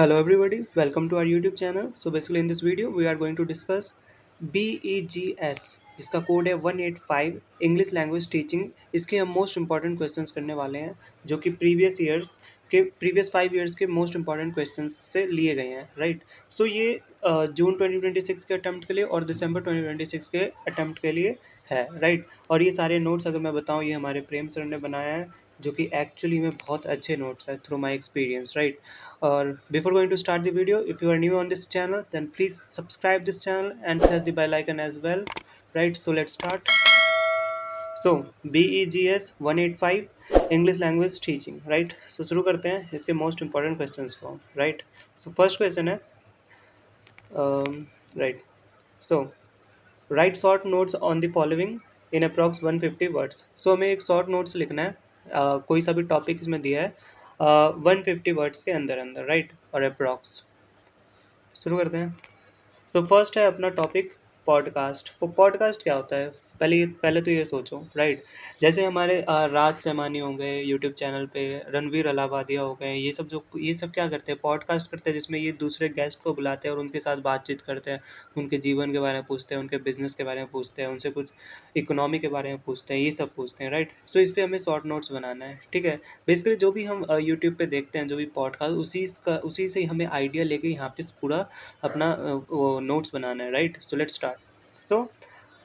Hello everybody, welcome to our YouTube channel. So basically in this video we are going to discuss BEGS जिसका code है 185 English language teaching. इसके हम most important questions करने वाले हैं जो कि प्रीवियस 5 ईयर्स के मोस्ट इंपॉर्टेंट क्वेश्चंस से लिए गए हैं, राइट। सो ये जून 2026 के अटेम्प्ट के लिए और दिसंबर 2026 के अटेम्प्ट के लिए है, राइट। और ये सारे नोट्स अगर मैं बताऊँ, ये हमारे प्रेम सर ने बनाया है, जो कि एक्चुअली में बहुत अच्छे नोट्स हैं through my experience, right. Or before going to start the video, if you are new on this channel, then please subscribe this channel and press the bell icon as well, right? So let's start. So BEGS 185 English language teaching, right? So शुरू करते हैं इसके most important questions को, right? So first question है, right? So write short notes on the following in approx 150 words. So हमें एक short notes लिखना है, कोई सा भी टॉपिक इसमें दिया है 150 वर्ड्स के अंदर अंदर, राइट, और अप्रॉक्स। शुरू करते हैं। सो फर्स्ट है अपना टॉपिक पॉडकास्ट। वो पॉडकास्ट क्या होता है, पहले तो ये सोचो, राइट। जैसे हमारे राज सैमानी हो गए यूट्यूब चैनल पे, रणवीर अलाहाबादिया हो गए, ये सब क्या करते हैं, पॉडकास्ट करते हैं, जिसमें ये दूसरे गेस्ट को बुलाते हैं और उनके साथ बातचीत करते हैं, उनके जीवन के बारे में पूछते हैं, उनके बिजनेस के बारे में पूछते हैं, उनसे कुछ इकोनॉमी के बारे में पूछते हैं, ये सब पूछते हैं, राइट। सो इस पर हमें शॉर्ट नोट्स बनाना है, ठीक है। बेसिकली जो भी हम यूट्यूब पे देखते हैं, जो भी पॉडकास्ट, उसी से ही हमें आइडिया लेके यहाँ पे पूरा अपना वो नोट्स बनाना है, right. So let's start. So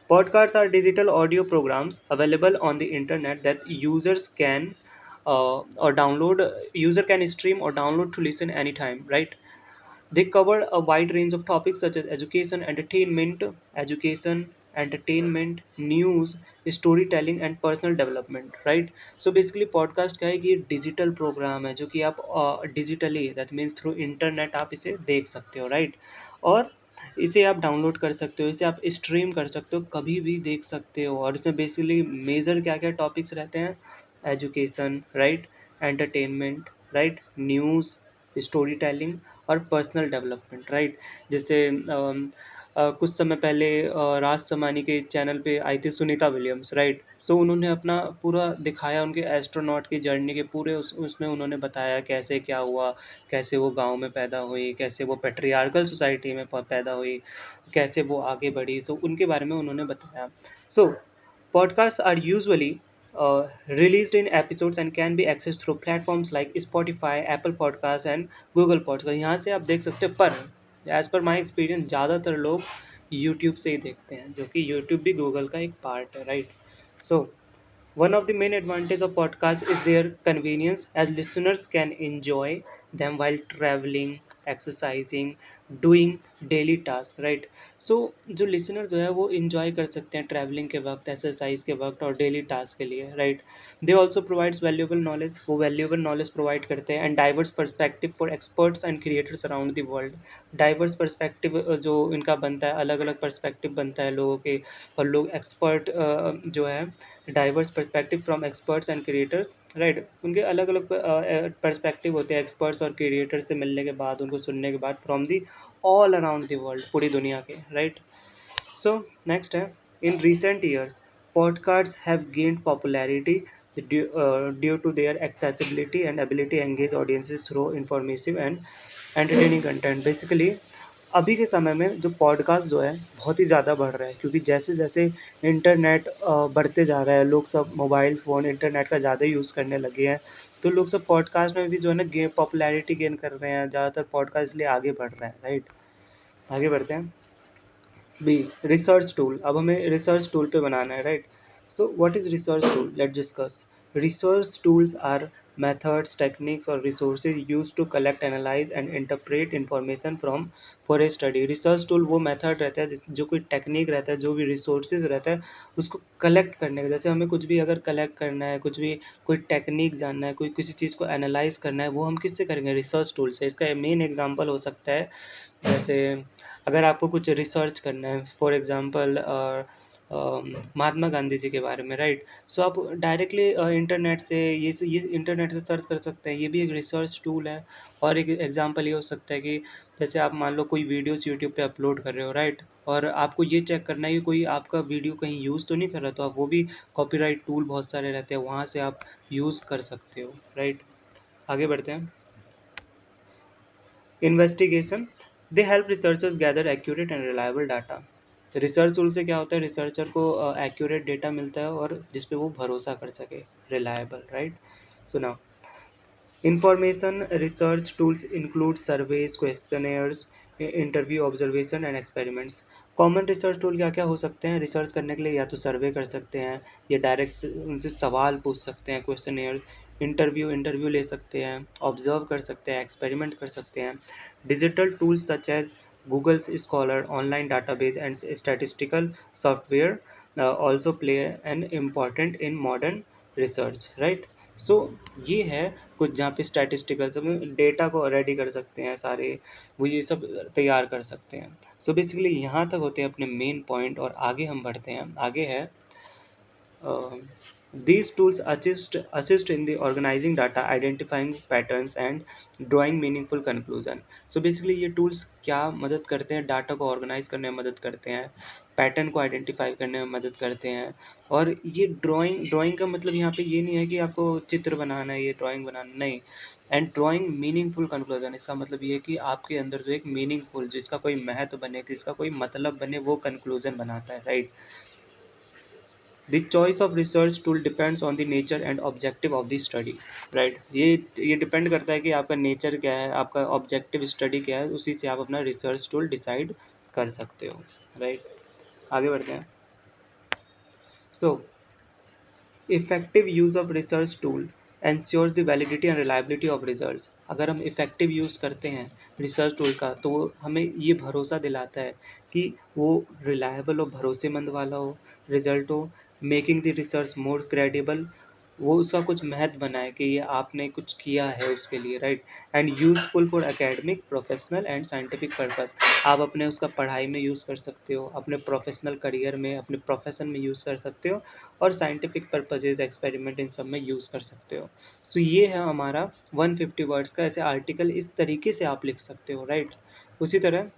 podcasts are digital audio programs available on the internet that user can stream or download to listen anytime, right. They cover a wide range of topics such as education, entertainment, news, storytelling and personal development, right. So basically podcast क्या है कि ये digital programme है जो कि आप digitally, that means through internet आप इसे देख सकते हो, राइट। और इसे आप डाउनलोड कर सकते हो, इसे आप स्ट्रीम कर सकते हो, कभी भी देख सकते हो। और इसमें बेसिकली मेजर क्या क्या टॉपिक्स रहते हैं, education, right, entertainment, right, news, story telling और पर्सनल डेवलपमेंट, राइट। जैसे कुछ समय पहले राज समानी के चैनल पे आई थी सुनीता विलियम्स, राइट। सो उन्होंने अपना पूरा दिखाया, उनके एस्ट्रोनॉट की जर्नी के पूरे उसमें उन्होंने बताया कैसे क्या हुआ, कैसे वो गांव में पैदा हुई, कैसे वो पेट्रियार्कल सोसाइटी में पैदा हुई, कैसे वो आगे बढ़ी। सो उनके बारे में उन्होंने बताया। सो podcasts are usually released in episodes and can be accessed through platforms like Spotify, Apple Podcasts and Google Podcasts। यहाँ से आप देख सकते हैं, पर एज़ पर माई एक्सपीरियंस ज़्यादातर लोग यूट्यूब से ही देखते हैं, जो कि यूट्यूब भी गूगल का एक पार्ट है, right. So one of the main advantages of podcasts is their convenience, as listeners can enjoy them while traveling, exercising, doing daily tasks, right। so जो listener जो है वो enjoy कर सकते हैं traveling के वक्त, exercise के वक्त और daily task के लिए, right। they also provides valuable knowledge, वो valuable knowledge provide करते हैं, and diverse perspective for experts and creators around the world। diverse perspective जो इनका बनता है, अलग अलग perspective बनता है लोगों के, और लोग expert जो है, diverse perspective from experts and creators, right. उनके अलग अलग पर्सपेक्टिव होते हैं एक्सपर्ट्स और क्रिएटर से मिलने के बाद, उनको सुनने के बाद, from the all around the world, पूरी दुनिया के, राइट। सो नेक्स्ट है, in recent years podcast have gained popularity due to their accessibility and ability engage audiences through informative and entertaining content. Basically अभी के समय में जो पॉडकास्ट जो है बहुत ही ज़्यादा बढ़ रहा है, क्योंकि जैसे जैसे इंटरनेट बढ़ते जा रहा है, लोग सब मोबाइल फ़ोन इंटरनेट का ज़्यादा यूज़ करने लगे हैं, तो लोग सब पॉडकास्ट में भी जो है ना पॉपुलैरिटी गेन कर रहे हैं, ज़्यादातर पॉडकास्ट इसलिए आगे बढ़ रहे हैं, राइट। आगे बढ़ते हैं। B, research tool. अब हमें रिसर्च टूल पे बनाना है, right. So what is research tool, let's discuss. Research tools are methods, techniques or resources used to collect, analyze and interpret information from for a study। Research tool वो method रहता है जो कोई technique रहता है, जो भी रिसोर्सेज रहता है उसको कलेक्ट करने का। जैसे हमें कुछ भी अगर कलेक्ट करना है, कुछ भी कोई टेक्निक जानना है, कोई किसी चीज़ को एनालाइज करना है, वो हम किससे करेंगे, रिसर्च टूल से। इसका मेन एग्जांपल हो सकता है, जैसे अगर आपको कुछ रिसर्च करना है, फॉर एग्जांपल महात्मा गांधी जी के बारे में, राइट। सो आप डायरेक्टली इंटरनेट से ये इंटरनेट से सर्च कर सकते हैं, ये भी एक रिसर्च टूल है। और एक एग्जांपल ये हो सकता है कि जैसे आप मान लो कोई वीडियोस यूट्यूब पे अपलोड कर रहे हो, राइट, और आपको ये चेक करना है कि कोई आपका वीडियो कहीं यूज़ तो नहीं कर रहा, तो आप वो भी कॉपीराइट टूल बहुत सारे रहते हैं, वहाँ से आप यूज़ कर सकते हो, राइट। आगे बढ़ते हैं। Investigation, they help researchers gather accurate and reliable data. Research tool से क्या होता है, रिसर्चर को एक्यूरेट डेटा मिलता है और जिस पे वो भरोसा कर सके, reliable, right. So now, information research tools include surveys, questionnaires, interview, observation and experiments. Common research tool क्या क्या हो सकते हैं रिसर्च करने के लिए? या तो सर्वे कर सकते हैं, या डायरेक्ट उनसे सवाल पूछ सकते हैं, क्वेश्चनियर्स, इंटरव्यू ले सकते हैं, ऑब्जर्व कर सकते हैं, एक्सपेरिमेंट कर सकते हैं। Digital tools such as Google Scholar, online database and statistical software also play an important in modern research, right. So ये है कुछ जहाँ पे स्टैटिस्टिकल सब डेटा को रेडी कर सकते हैं सारे, वो ये सब तैयार कर सकते हैं। सो बेसिकली यहाँ तक होते हैं अपने मेन पॉइंट, और आगे हम बढ़ते हैं। आगे है these tools assist in the organizing data, identifying patterns and drawing meaningful conclusion। So basically ये tools क्या मदद करते हैं? डाटा को ऑर्गेनाइज करने में मदद करते हैं, पैटर्न को आइडेंटिफाई करने में मदद करते हैं। और ये ड्राइंग का मतलब यहाँ पे ये नहीं है कि आपको चित्र बनाना है, ये ड्राइंग बनाना नहीं। एंड ड्राइंग मीनिंगफुल कंक्लूजन, इसका मतलब ये है कि आपके अंदर जो एक मीनिंगफुल, जिसका कोई महत्व बने, जिसका कोई मतलब बने, वो कंक्लूजन बनाता है, right. The choice of research tool depends on the nature and objective of the study, right। ये डिपेंड करता है कि आपका नेचर क्या है, आपका ऑब्जेक्टिव स्टडी क्या है, उसी से आप अपना रिसर्च टूल डिसाइड कर सकते हो, राइट। आगे बढ़ते हैं। So effective use of research tool ensures the validity and reliability of results। अगर हम इफ़ेक्टिव यूज़ करते हैं रिसर्च टूल का, तो वो हमें ये भरोसा दिलाता है कि वो रिलायबल और भरोसेमंद वाला हो, रिजल्ट हो, making the research more credible. वो उसका कुछ महत्व बनाए कि ये आपने कुछ किया है उसके लिए, right. And useful for academic, professional and scientific purpose. आप अपने उसका पढ़ाई में यूज़ कर सकते हो, अपने प्रोफेशनल करियर में, अपने प्रोफेशन में यूज़ कर सकते हो, और साइंटिफिक पर्पजेज, एक्सपेरिमेंट, इन सब में यूज़ कर सकते हो। सो ये है हमारा 150 वर्ड्स का ऐसे आर्टिकल, इस तरीके से आप लिख सकते हो, राइट। उसी तरह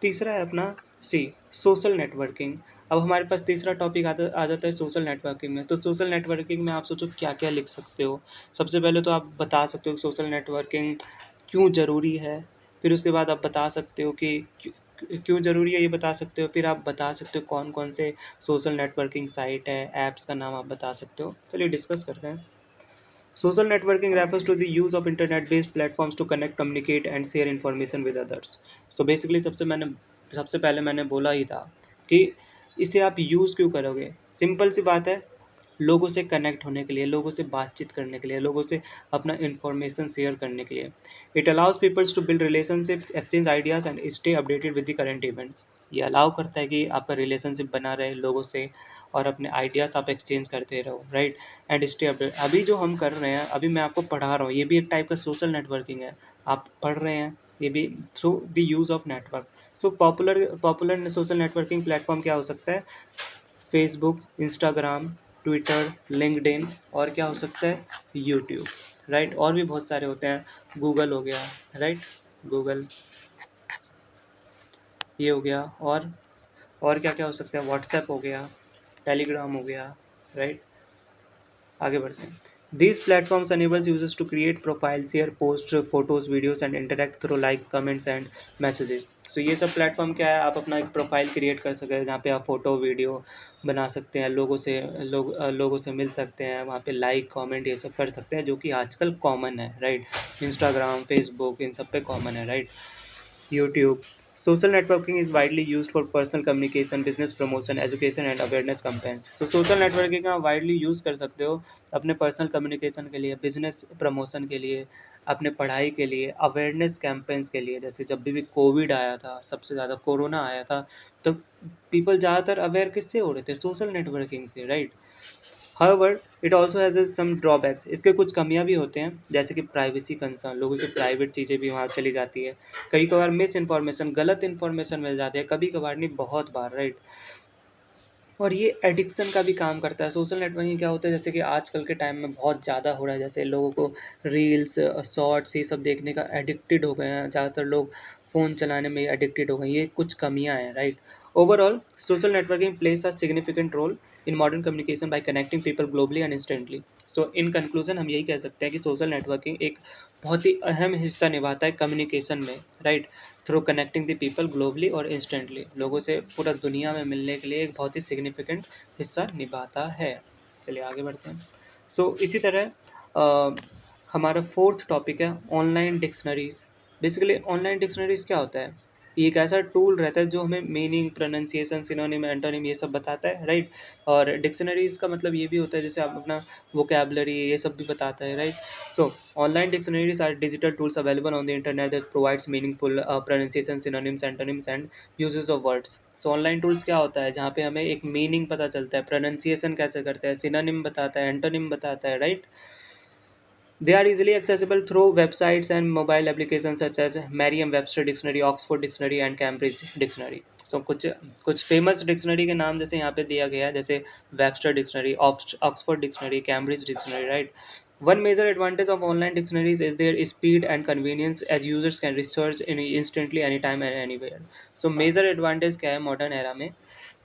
तीसरा है अपना सी, सोशल नेटवर्किंग। अब हमारे पास तीसरा टॉपिक आ जाता है सोशल नेटवर्किंग में। तो सोशल नेटवर्किंग में आप सोचो क्या क्या लिख सकते हो। सबसे पहले तो आप बता सकते हो सोशल नेटवर्किंग क्यों ज़रूरी है। फिर उसके बाद आप बता सकते हो कि क्यों ज़रूरी है, ये बता सकते हो। फिर आप बता सकते हो कौन कौन से सोशल नेटवर्किंग साइट है, ऐप्स का नाम आप बता सकते हो। चलिए डिस्कस करते हैं। Social networking refers to the use of internet-based platforms to connect, communicate, and share information with others। So basically सबसे पहले मैंने बोला ही था कि इसे आप यूज़ क्यों करोगे। सिंपल सी बात है, लोगों से कनेक्ट होने के लिए, लोगों से बातचीत करने के लिए, लोगों से अपना इन्फॉर्मेशन शेयर करने के लिए। It allows peoples to build relationships, exchange ideas and stay updated with the current events. ये अलाउ करता है कि आपका रिलेशनशिप बना रहे लोगों से, और अपने आइडियाज़ आप एक्सचेंज करते रहो, राइट। And stay update. अभी जो हम कर रहे हैं, अभी मैं आपको पढ़ा रहा हूँ, ये भी एक टाइप का सोशल नेटवर्किंग है। आप पढ़ रहे हैं, ये भी through the use of network. So popular social networking platform क्या हो सकता है? फेसबुक, इंस्टाग्राम, ट्विटर, लिंक्डइन, और क्या हो सकता है? YouTube, right. और भी बहुत सारे होते हैं, गूगल हो गया, राइट, गूगल, ये हो गया। और क्या क्या हो सकता है? व्हाट्सएप हो गया, टेलीग्राम हो गया, राइट। आगे बढ़ते हैं। These platforms enables users to create profiles, share posts, photos, videos and interact through likes, comments and messages। So ये सब प्लेटफॉर्म क्या है? आप अपना एक प्रोफाइल क्रिएट कर सकते हैं, जहाँ पे आप फोटो, वीडियो बना सकते हैं, लोगों से मिल सकते हैं, वहाँ पे लाइक, कमेंट, ये सब कर सकते हैं, जो कि आजकल कॉमन है, राइट। इंस्टाग्राम, फेसबुक, इन सब पे कॉमन है, right. YouTube. Social networking is widely used for personal communication, business promotion, education and awareness campaigns. तो सोशल नेटवर्किंग का वाइडली यूज़ कर सकते हो अपने पर्सनल कम्युनिकेशन के लिए, बिजनेस प्रमोशन के लिए, अपने पढ़ाई के लिए, अवेयरनेस कैंपेन्स के लिए। जैसे जब भी कोविड आया था, सबसे ज़्यादा कोरोना आया था, तो पीपल ज़्यादातर अवेयर किससे हो रहे थे? सोशल नेटवर्किंग से, right. However, it also has some drawbacks। इसके कुछ कमियां भी होते हैं, जैसे कि प्राइवेसी कंसर्न, लोगों की प्राइवेट चीज़ें भी वहाँ चली जाती है। कई कभार मिस इन्फॉर्मेशन, गलत इन्फॉर्मेशन मिल जाती है, कभी कभार नहीं, बहुत बार, राइट। और ये एडिक्शन का भी काम करता है। सोशल नेटवर्किंग क्या होता है, जैसे कि आजकल के टाइम में बहुत ज़्यादा हो रहा है, जैसे लोगों को रील्स, शॉर्ट्स, ये सब देखने का एडिक्टेड हो गए हैं। ज़्यादातर लोग फ़ोन चलाने में एडिक्टेड हो गए हैं। ये कुछ कमियाँ हैं, right. Overall social networking plays a significant role in modern communication by connecting people globally and instantly. So in conclusion हम यही कह सकते हैं कि सोशल नेटवर्किंग एक बहुत ही अहम हिस्सा निभाता है कम्युनिकेशन में, right, through connecting the people globally और इंस्टेंटली, लोगों से पूरा दुनिया में मिलने के लिए एक बहुत ही सिग्निफिकेंट हिस्सा निभाता है। चलिए आगे बढ़ते हैं। सो इसी तरह अ, हमारा फोर्थ टॉपिक है online dictionaries. Basically online dictionaries क्या होता है? ये एक ऐसा टूल रहता है जो हमें मीनिंग, प्रोनाउंसिएशन, सिनोनिम, एंटोनिम ये सब बताता है, राइट। और डिक्शनरीज का मतलब ये भी होता है जैसे आप अपना वोकेबलरी ये सब भी बताता है, right. So online dictionaries are digital tools available on the internet that provides meaningful pronunciation, synonyms, antonyms and uses of words. So online tools क्या होता है? जहाँ पे हमें एक मीनिंग पता चलता है, प्रोनाउंसिएशन कैसे करते हैं, सिनोनिम बताता है, एंटोनिम बताता है, right. They are easily accessible through websites and mobile applications such as Merriam-Webster Dictionary, Oxford Dictionary and Cambridge Dictionary. So कुछ फेमस डिक्शनरी के नाम जैसे यहाँ पे दिया गया है, जैसे Webster dictionary, Oxford dictionary, Cambridge dictionary, right. One major advantage of online dictionaries is their speed and convenience as users can research in instantly anytime and anywhere. So major advantage क्या है मॉडर्न एरा में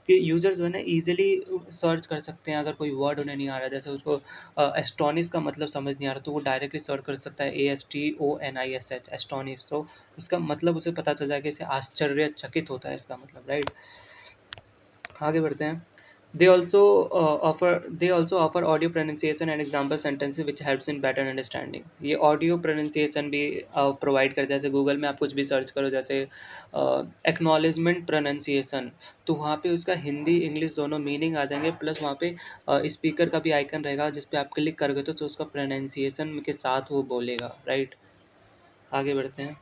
कि users जो है ना easily search कर सकते हैं। अगर कोई वर्ड उन्हें नहीं आ रहा, जैसे उसको एस्टोनिश का मतलब समझ नहीं आ रहा, तो वो डायरेक्टली सर्च कर सकता है, ASTONISH, एस्टोनिश। तो उसका मतलब उसे पता चल जाएगा, इसे आश्चर्यचकित होता है इसका मतलब, राइट। आगे बढ़ते हैं। They also offer audio pronunciation and example sentences which helps in better understanding। ये ऑडियो प्रोनाउंसिएशन भी प्रोवाइड करते हैं। जैसे गूगल में आप कुछ भी सर्च करो, जैसे एक्नॉलेजमेंट प्रोनाउंसिएशन, तो वहाँ पे उसका हिंदी इंग्लिश दोनों मीनिंग आ जाएंगे, प्लस वहाँ पे स्पीकर का भी आइकन रहेगा जिस पे आप क्लिक करोगे तो उसका प्रोनाउंसिएशन के साथ वो बोलेगा, राइट। आगे बढ़ते हैं।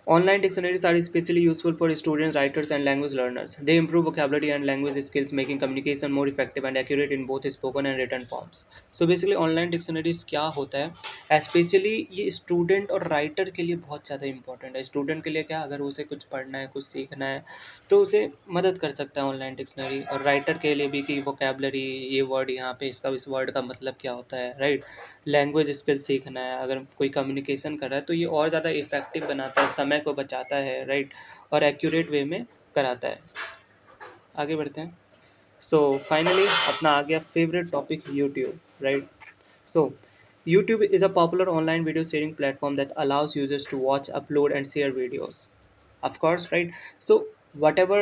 Online dictionaries are especially useful for students, writers, and language learners. They improve vocabulary and language skills, making communication more effective and accurate in both spoken and written forms. So basically, online dictionaries क्या होता है? Especially ये student और writer के लिए बहुत ज़्यादा important है। स्टूडेंट के लिए क्या, अगर उसे कुछ पढ़ना है, कुछ सीखना है, तो उसे मदद कर सकता है ऑनलाइन डिक्शनरी। और राइटर के लिए भी कि वोकेबलरी, ये वर्ड यहाँ पे इसका इस वर्ड का मतलब क्या होता है, राइट। लैंग्वेज स्किल सीखना है, अगर कोई कम्युनिकेशन कर रहा है, तो ये और ज़्यादा इफेक्टिव बनाता है, समय को बचाता है, राइट, और एक्यूरेट वे में कराता है। आगे बढ़ते हैं। सो फाइनली अपना आ गया favourite topic, YouTube, right. So, YouTube is a popular online video sharing platform that allows users to watch, upload, and share videos. Of course, right? So, whatever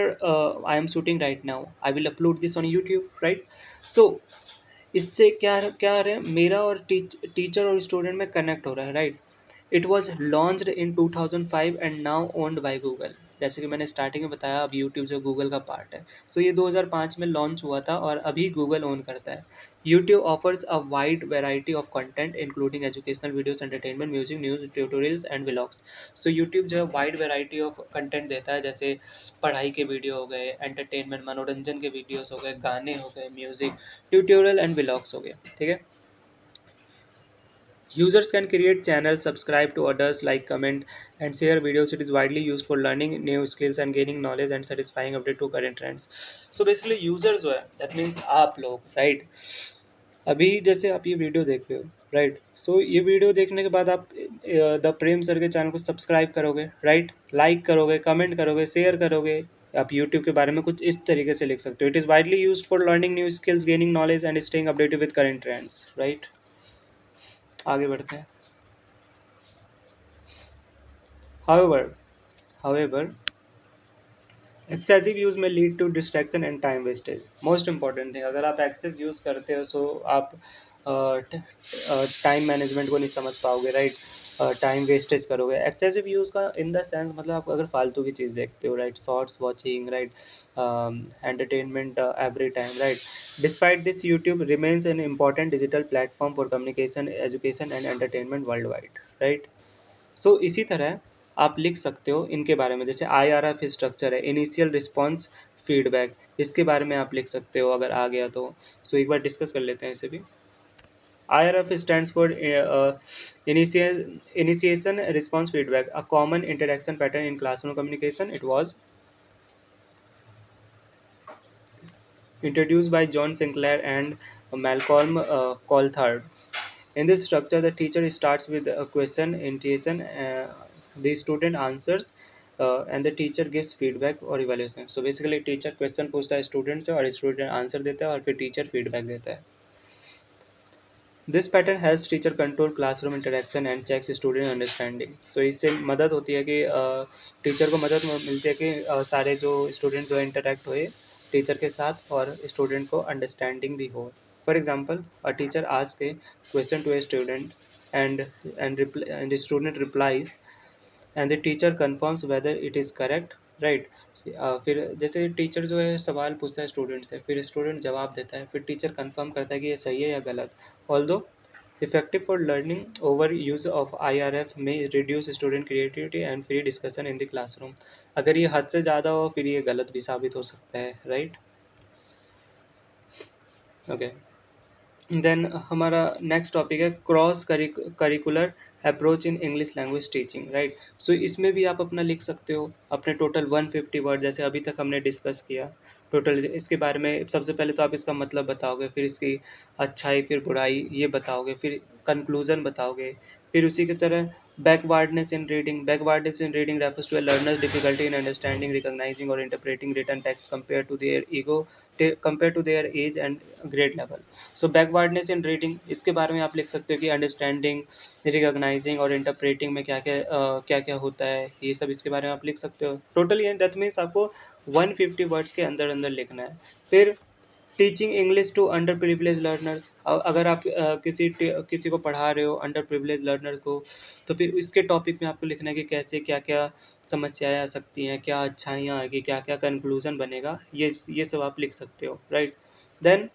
I am shooting right now, I will upload this on YouTube, right? So, इससे क्या रहा है, मेरा और teacher और student में connect हो रहा है, right. It was launched in 2005 and now owned by Google. जैसे कि मैंने स्टार्टिंग में बताया, अब यूट्यूब जो गूगल का पार्ट है। सो ये 2005 में लॉन्च हुआ था और अभी गूगल ओन करता है। YouTube offers a wide variety of content including educational videos, entertainment, music, news, tutorials and vlogs. So YouTube जो है वाइड वेराइटी ऑफ कंटेंट देता है, जैसे पढ़ाई के वीडियो हो गए, एंटरटेनमेंट मनोरंजन के वीडियोस हो गए, गाने हो गए, म्यूजिक, ट्यूटोरियल एंड व्लॉग्स हो गए, ठीक है। Users can create channels, subscribe to others, like, comment, and share videos. It is widely used for learning new skills and gaining knowledge and satisfying update to current trends. So basically, users जो है, that means आप लोग, right? अभी जैसे आप ये video देख रहे हो, राइट। सो ये वीडियो देखने के बाद आप द प्रेम सर के चैनल को सब्सक्राइब करोगे, राइट, लाइक करोगे, कमेंट करोगे, शेयर करोगे। आप यूट्यूब के बारे में कुछ इस तरीके से लिख सकते हो। It is widely used for learning new skills, gaining knowledge and staying updated with current trends, right. आगे बढ़ते हैं। However, however, excessive use may lead to distraction and time wastage. Most important thing, अगर आप access use करते हो तो आप time management को नहीं समझ पाओगे, राइट। टाइम वेस्टेज करोगे। एक्सेसिव यूज़ का इन द सेंस मतलब आप अगर फालतू की चीज़ देखते हो, right, shorts watching, right, entertainment every time, right. Despite this YouTube remains an important digital platform for communication, education and entertainment world wide, right. So इसी तरह आप लिख सकते हो इनके बारे में, जैसे IRF स्ट्रक्चर है, इनिशियल रिस्पॉन्स फीडबैक, इसके बारे में आप लिख सकते हो अगर आ गया तो। सो एक बार डिस्कस कर लेते हैं इसे भी। IRF stands for initiation response feedback, a common interaction pattern in classroom communication. It was introduced by John Sinclair and Malcolm Coulthard. In this structure, the teacher starts with a question, intuition, the student answers, and the teacher gives feedback और evaluation. So basically teacher question पूछता है student से और student answer देता है और फिर teacher feedback देता है। This pattern helps teacher control classroom interaction and checks student understanding. So इससे मदद होती है कि टीचर को मदद मिलती है कि सारे जो स्टूडेंट जो इंटरेक्ट हुए टीचर के साथ और स्टूडेंट को अंडरस्टैंडिंग भी हो। For example a teacher ask a question to a student and and student replies and the teacher confirms whether it is correct, right. फिर जैसे टीचर जो है सवाल पूछता है स्टूडेंट से, फिर स्टूडेंट जवाब देता है, फिर टीचर कंफर्म करता है कि ये सही है या गलत। Although effective for learning, overuse of IRF may reduce student creativity and free discussion in the classroom। अगर ये हद से ज़्यादा हो फिर ये गलत भी साबित हो सकता है, राइट। ओके, देन हमारा नेक्स्ट टॉपिक है cross curricular approach in English language teaching, right. So इसमें भी आप अपना लिख सकते हो अपने टोटल 150 वर्ड, जैसे अभी तक हमने डिस्कस किया टोटल इसके बारे में। सबसे पहले तो आप इसका मतलब बताओगे, फिर इसकी अच्छाई फिर बुराई ये बताओगे, फिर कंक्लूजन बताओगे। फिर उसी की तरह backwardness in reading refers to a learner's difficulty in understanding, recognizing or interpreting written text compared to their age and grade level। So backwardness in reading इसके बारे में आप लिख सकते हो कि अंडरस्टैंडिंग, रिकॉग्नाइजिंग और इंटरप्रेटिंग में क्या क्या होता है, ये सब इसके बारे में आप लिख सकते हो। टोटल ये दैट मीन्स आपको 150 वर्ड्स के अंदर अंदर लिखना है। फिर teaching English to under privilege learners, अगर आप किसी को पढ़ा रहे हो अंडर प्रिविलेज लर्नर को, तो फिर इसके टॉपिक में आपको लिखना है कि कैसे क्या क्या समस्याएं आ सकती हैं, क्या अच्छाइयाँ आएगी, क्या क्या कंक्लूजन बनेगा, ये सब आप लिख सकते हो, right. Then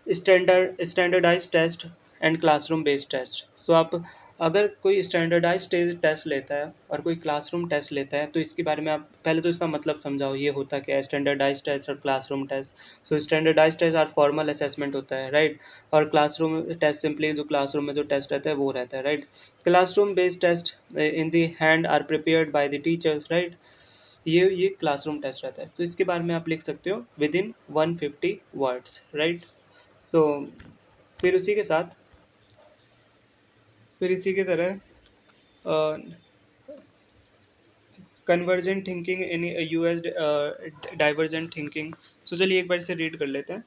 standardise test and classroom based test. So आप अगर कोई स्टैंडर्डाइज टेस्ट लेता है और कोई क्लासरूम टेस्ट लेता है तो इसके बारे में आप पहले तो इसका मतलब समझाओ, ये होता क्या है स्टैंडर्डाइज टेस्ट और classroom test. So standardize test are formal assessment होता है, राइट। और क्लासरूम टेस्ट सिंपली जो क्लासरूम में जो टेस्ट रहता है वो रहता है, right. Classroom based test in the hand are prepared by the teachers, right. ये क्लासरूम टेस्ट रहता है, तो इसके बारे में आप लिख सकते हो within 150 words, right. So फिर उसी के साथ फिर इसी की तरह convergent thinking in us divergent thinking. So चलिए एक बार इसे रीड कर लेते हैं।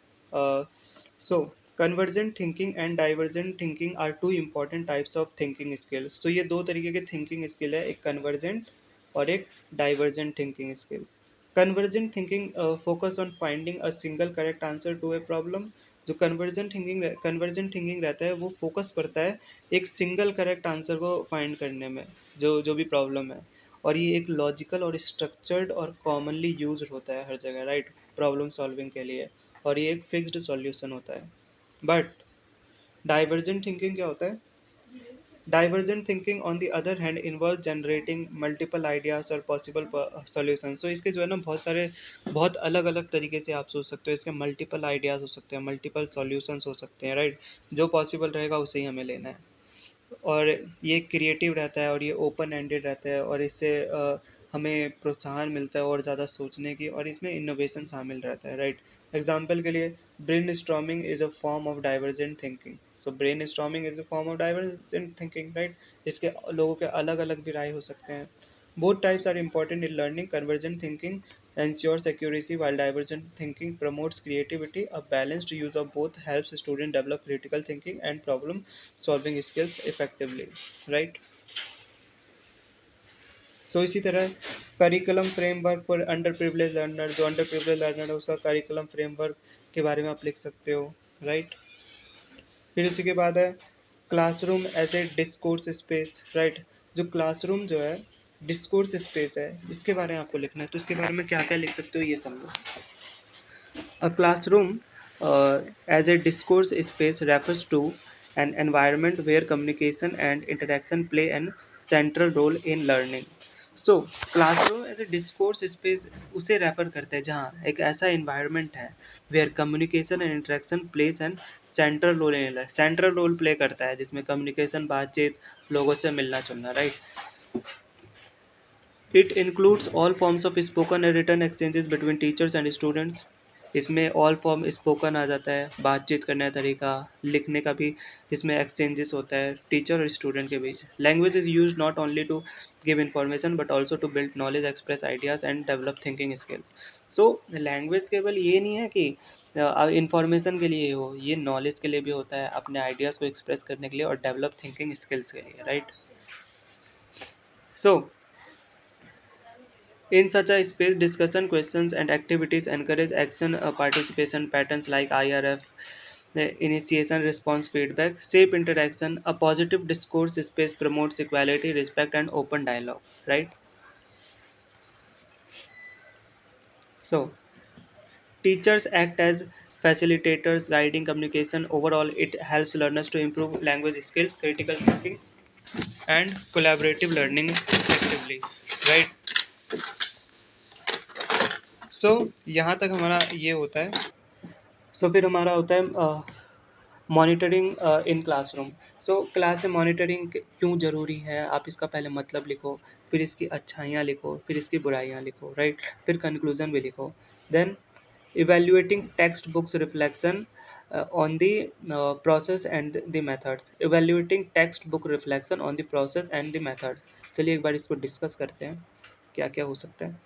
So convergent thinking and divergent thinking are two important types of thinking skills. तो ये दो तरीके के थिंकिंग स्किल है, एक कन्वर्जेंट और एक divergent thinking skills. Convergent thinking focus on finding a single correct answer to a problem. जो कन्वर्जेंट थिंकिंग रहता है वो फोकस करता है एक सिंगल करेक्ट आंसर को फाइंड करने में, जो जो भी प्रॉब्लम है। और ये एक लॉजिकल और स्ट्रक्चर्ड और कॉमनली यूज होता है हर जगह, राइट, प्रॉब्लम सॉल्विंग के लिए। और ये एक फिक्स्ड सॉल्यूशन होता है। बट डाइवर्जेंट थिंकिंग क्या होता है? Divergent thinking on the other hand involve generating multiple ideas और पॉसिबल सॉल्यूशन। सो इसके जो है ना बहुत अलग अलग तरीके से आप सोच सकते हो, इसके मल्टीपल आइडियाज हो सकते हैं, मल्टीपल सॉल्यूशंस हो सकते हैं, राइट। जो पॉसिबल रहेगा उसे ही हमें लेना है। और ये क्रिएटिव रहता है और ये ओपन एंडेड रहता है और इससे हमें प्रोत्साहन मिलता है और ज़्यादा सोचने की, और इसमें इनोवेशन शामिल रहता है, राइट। एग्जाम्पल के लिए brain storming is a form of divergent thinking. So brain storming is a form of divergent thinking, right. इसके लोगों के अलग अलग भी राय हो सकते हैं। Both types are important in learning. Convergent thinking ensures accuracy while divergent thinking promotes creativity. A balanced use of both helps students develop critical thinking and problem solving skills effectively, right? सो इसी तरह curriculum framework for under privilege learner, जो under privilege learner है उसका curriculum framework के बारे में आप लिख सकते हो, राइट। फिर इसी के बाद है classroom as a discourse space, right. जो क्लासरूम जो है डिस्कोर्स स्पेस है, इसके बारे में आपको लिखना है। तो इसके बारे में क्या क्या लिख सकते हो ये समझो। A classroom as a discourse space refers to an environment where communication and interaction play an central role in learning. So classroom as a discourse space उसे रेफर करते हैं जहाँ एक ऐसा इन्वायरमेंट है where communication and interaction plays and central role play करता है, जिसमें कम्युनिकेशन बातचीत लोगों से मिलना जुलना, right. It includes all forms of spoken and written exchanges between teachers and students. इसमें ऑल फॉर्म स्पोकन आ जाता है, बातचीत करने का तरीका, लिखने का भी इसमें एक्सचेंजेस होता है टीचर और स्टूडेंट के बीच। Language is use not only to give information but also to build knowledge, express ideas and develop thinking skills. So language केवल ये नहीं है कि इंफॉर्मेशन के लिए हो, ये नॉलेज के लिए भी होता है, अपने आइडियाज़ को एक्सप्रेस करने के लिए और डेवलप थिंकिंग स्किल्स के लिए, right. So in such a space, discussion, questions, and activities encourage action participation patterns like IRF, the initiation, response, feedback, shape interaction. A positive discourse space promotes equality, respect, and open dialogue. Right. So teachers act as facilitators, guiding communication. Overall, it helps learners to improve language skills, critical thinking, and collaborative learning effectively. Right. So यहाँ तक हमारा ये होता है। सो फिर हमारा होता है monitoring in classroom. So class में मॉनिटरिंग क्यों ज़रूरी है, आप इसका पहले मतलब लिखो, फिर इसकी अच्छाइयाँ लिखो, फिर इसकी बुराइयाँ लिखो, राइट। फिर कंक्लूजन भी लिखो। Then evaluating text books reflection on the process and the methods। evaluating text book reflection on the process and the method। चलिए एक बार इसको डिस्कस करते हैं क्या क्या हो सकता है।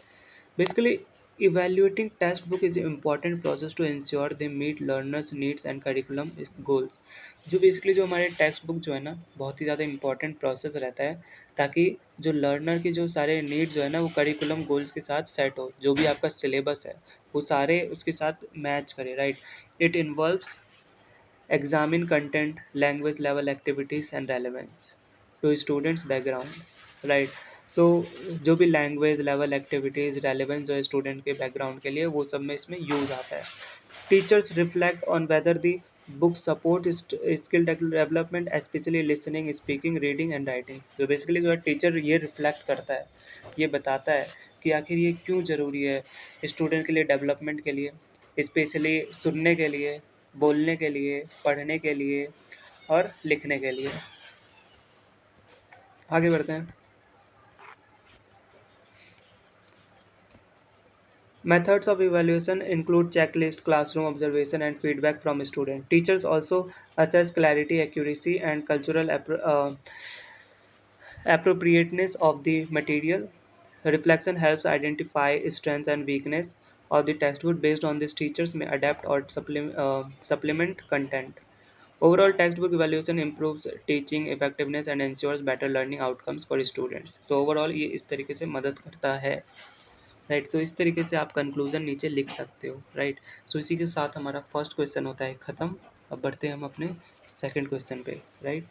Basically, evaluating textbook is an important process to ensure they meet learners' needs and curriculum goals। जो बेसिकली जो हमारे टेक्स्ट बुक जो है ना, बहुत ही ज़्यादा इंपॉर्टेंट प्रोसेस रहता है, ताकि जो लर्नर की जो सारे नीड जो है ना वो करिकुलम गोल्स के साथ सेट हो, जो भी आपका सिलेबस है वो सारे उसके साथ मैच करे, right. It involves examine content, language level activities and relevance to students background, right। so जो भी लैंग्वेज लेवल एक्टिविटीज़ रेलेवेंस जो है स्टूडेंट के बैकग्राउंड के लिए वो सब में इसमें यूज़ आता है। Teachers reflect on whether the book support skill development, specially listening, speaking, reading and writing. तो बेसिकली जो है टीचर ये रिफ्लेक्ट करता है, ये बताता है कि आखिर ये क्यों ज़रूरी है स्टूडेंट के लिए, डेवलपमेंट के लिए, स्पेशली सुनने के लिए, बोलने के लिए, पढ़ने के लिए और लिखने के लिए। आगे बढ़ते हैं। Methods of evaluation include checklist, classroom observation, and feedback from students. Teachers also assess clarity, accuracy, and cultural appropriateness of the material. Reflection helps identify strength and weakness of the textbook. Based on this, teachers may adapt or supplement content. Overall, textbook evaluation improves teaching effectiveness and ensures better learning outcomes for students. So overall ये इस तरीके से मदद करता है, right. तो इस तरीके से आप कंक्लूजन नीचे लिख सकते हो, राइट। सो इसी के साथ हमारा फर्स्ट क्वेश्चन होता है ख़त्म। अब बढ़ते हैं हम अपने सेकंड क्वेश्चन पे, राइट।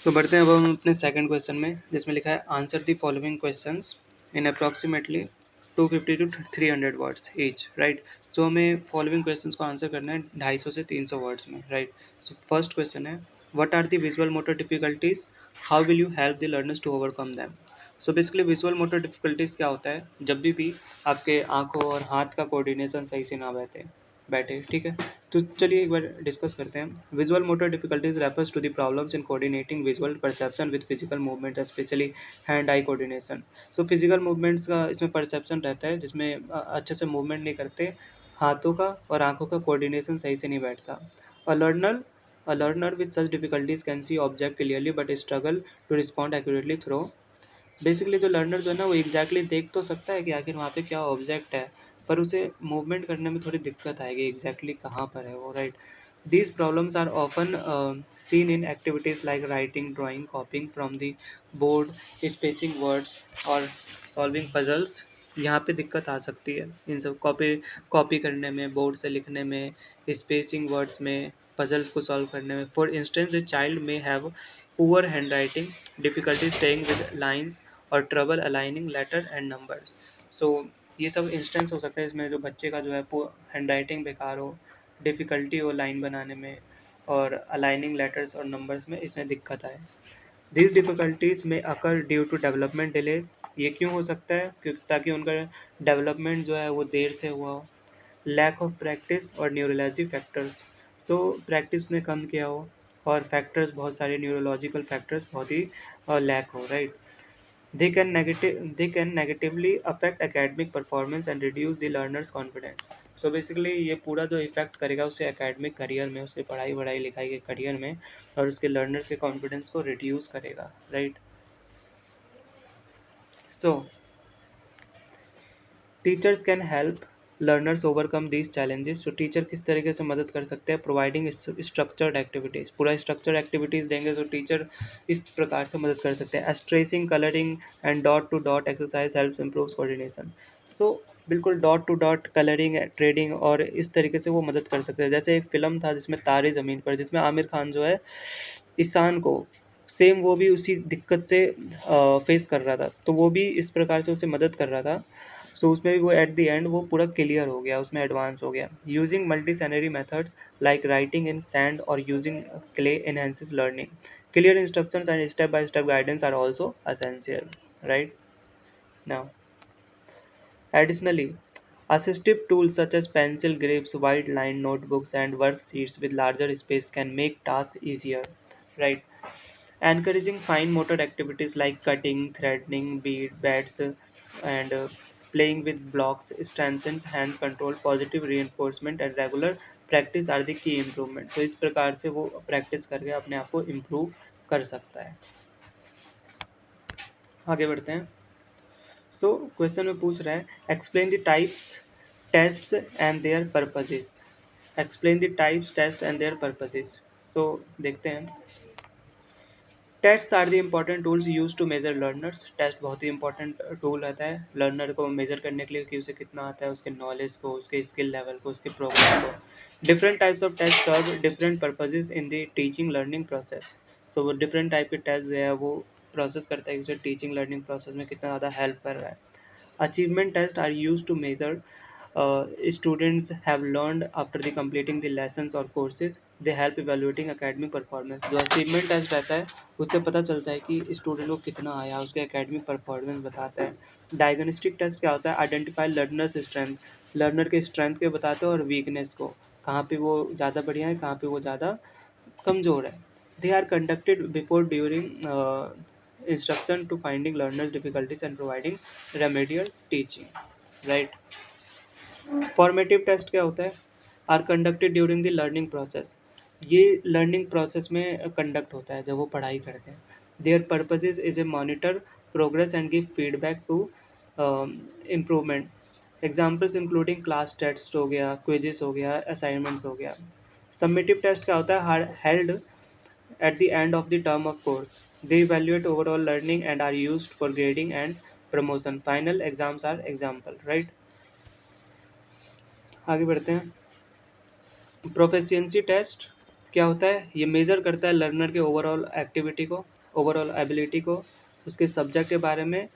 तो बढ़ते हैं अब हम अपने सेकंड क्वेश्चन में, जिसमें लिखा है answer the following questions in approximately 250 to 300 words each, right. So हमें फॉलोइंग क्वेश्चंस को आंसर करना है 250 से 300 वर्ड्स में, राइट। सो फर्स्ट क्वेश्चन है what are the visual motor difficulties, how will you help the learners to overcome them. So basically visual motor difficulties क्या होता है, जब भी आपके आंखों और हाथ का कोऑर्डिनेशन सही से ना बैठे, ठीक है। तो चलिए एक बार डिस्कस करते हैं। Visual motor difficulties refers to the problems in coordinating visual perception with physical movement, specially hand eye coordination. So physical movements का इसमें परसेप्शन रहता है, जिसमें अच्छे से मूवमेंट नहीं करते, हाथों का और आंखों का कोऑर्डिनेशन सही से नहीं बैठता। A learner a learner with such difficulties can see object clearly but struggle to respond accurately through. Basically जो लर्नर जो है ना वो एग्जैक्टली देख तो सकता है कि आखिर वहाँ पे क्या ऑब्जेक्ट है, पर उसे मूवमेंट करने में थोड़ी दिक्कत आएगी एग्जैक्टली कहाँ पर है वो, right. These problems are often seen in activities like writing, drawing, copying from the board, spacing words और सॉल्विंग पजल्स। यहाँ पे दिक्कत आ सकती है इन सब कॉपी कॉपी करने में, बोर्ड से लिखने में, स्पेसिंग वर्ड्स में, पजल्स को सॉल्व करने में। For instance the child may have poor hand writing, difficulty staying with lines और trouble aligning letter and numbers. So ये सब इंस्टेंस हो सकता है इसमें, जो बच्चे का जो है हैंड राइटिंग बेकार हो, डिफ़िकल्टी हो लाइन बनाने में, और अलाइनिंग लेटर्स और नंबर्स में इसमें दिक्कत आए। These difficulties may occur due to development delays. ये क्यों हो सकता है, क्योंकि ताकि उनका डेवलपमेंट जो है वो देर से हुआ हो। लैक ऑफ प्रैक्टिस और न्यूरोलॉजी फैक्टर्स। सो प्रैक्टिस ने कम किया हो, और फैक्टर्स बहुत सारे न्यूरोलॉजिकल फैक्टर्स बहुत ही लैक हो, right. They can negatively affect academic performance and reduce the learner's confidence। So basically ये पूरा जो इफेक्ट करेगा उसके एकेडमिक करियर में, उसके पढ़ाई वढ़ाई लिखाई के करियर में, और उसके लर्नर्स के कॉन्फिडेंस को रिड्यूस करेगा, right. So teachers can help learners overcome these challenges. तो टीचर किस तरीके से मदद कर सकते हैं? प्रोवाइडिंग स्ट्रक्चर्ड एक्टिविटीज़, पूरा स्ट्रक्चर्ड एक्टिविटीज़ देंगे तो टीचर इस प्रकार से मदद कर सकते हैं। Tracing, colouring and dot to dot exercise helps improves coordination. So बिल्कुल dot to dot colouring, tracing और इस तरीके से वो मदद कर सकते हैं। जैसे एक फ़िल्म था जिसमें तारे ज़मीन पर, जिसमें आमिर खान जो है ईशान को, सेम वो भी उसी दिक्कत से फेस कर रहा था, तो वो भी इस प्रकार से उसे मदद कर रहा था। सो उसमें भी वो एट द एंड वो पूरा क्लियर हो गया, उसमें एडवांस हो गया। Using multi sensory methods like writing in sand और using clay enhances learning. Clear instructions and step by step guidance are also essential, right. Now additionally, assistive tools such as pencil grips, white line notebooks, and worksheets with larger space can make tasks easier. Right. Encouraging fine motor activities like cutting, threading, bead, bats, and playing with blocks strengthens hand control. Positive reinforcement and regular practice are the key improvement. So इस प्रकार से वो practice करके अपने आप को improve कर सकता है। आगे बढ़ते हैं। सो क्वेश्चन में पूछ रहा है, explain the types tests and their purposes. Explain the types test and their purposes. So देखते हैं। Tests are the important tools use to measure learners. Test बहुत ही इंपॉर्टेंट टूल रहता है लर्नर को मेजर करने के लिए कि उसे कितना आता है, उसके नॉलेज को, उसके स्किल लेवल को, उसके प्रोग्रेस को। Different types of test serve different purposes in the teaching learning process. So वो डिफरेंट टाइप के टेस्ट जो है वो प्रोसेस करता है कि उसे टीचिंग लर्निंग प्रोसेस में कितना ज़्यादा हेल्प कर रहा है। Achievement tests are used to measure students have learned after the completing the lessons or courses. They help evaluating academic performance. जो अचीवमेंट टेस्ट रहता है उससे पता चलता है कि स्टूडेंट को कितना आया, उसके एकेडमिक परफॉर्मेंस बताता है। डायग्नोस्टिक टेस्ट क्या होता है? आइडेंटिफाई लर्नर्स स्ट्रेंथ, लर्नर के स्ट्रेंथ के बताते हैं और वीकनेस को, कहाँ पे वो ज़्यादा बढ़िया है, कहाँ पे वो ज़्यादा कमज़ोर है। They are conducted before during instruction to finding learners difficulties and providing remedial teaching, right। Formative test क्या होता है? Are conducted during the learning process. ये लर्निंग प्रोसेस में कंडक्ट होता है जब वो पढ़ाई करते हैं। Their purpose is a monitor progress and give feedback to improvement. Examples including class test हो गया, क्विजेस हो गया, असाइनमेंट्स हो गया। सबमिटिव टेस्ट क्या होता है? Held at the end of the term of course. They evaluate overall learning and are used for grading and promotion. Final exams are example, right। आगे बढ़ते हैं। प्रोफिशिएंसी टेस्ट क्या होता है? ये मेज़र करता है लर्नर के ओवरऑल एक्टिविटी को, ओवरऑल एबिलिटी को, उसके सब्जेक्ट के बारे में,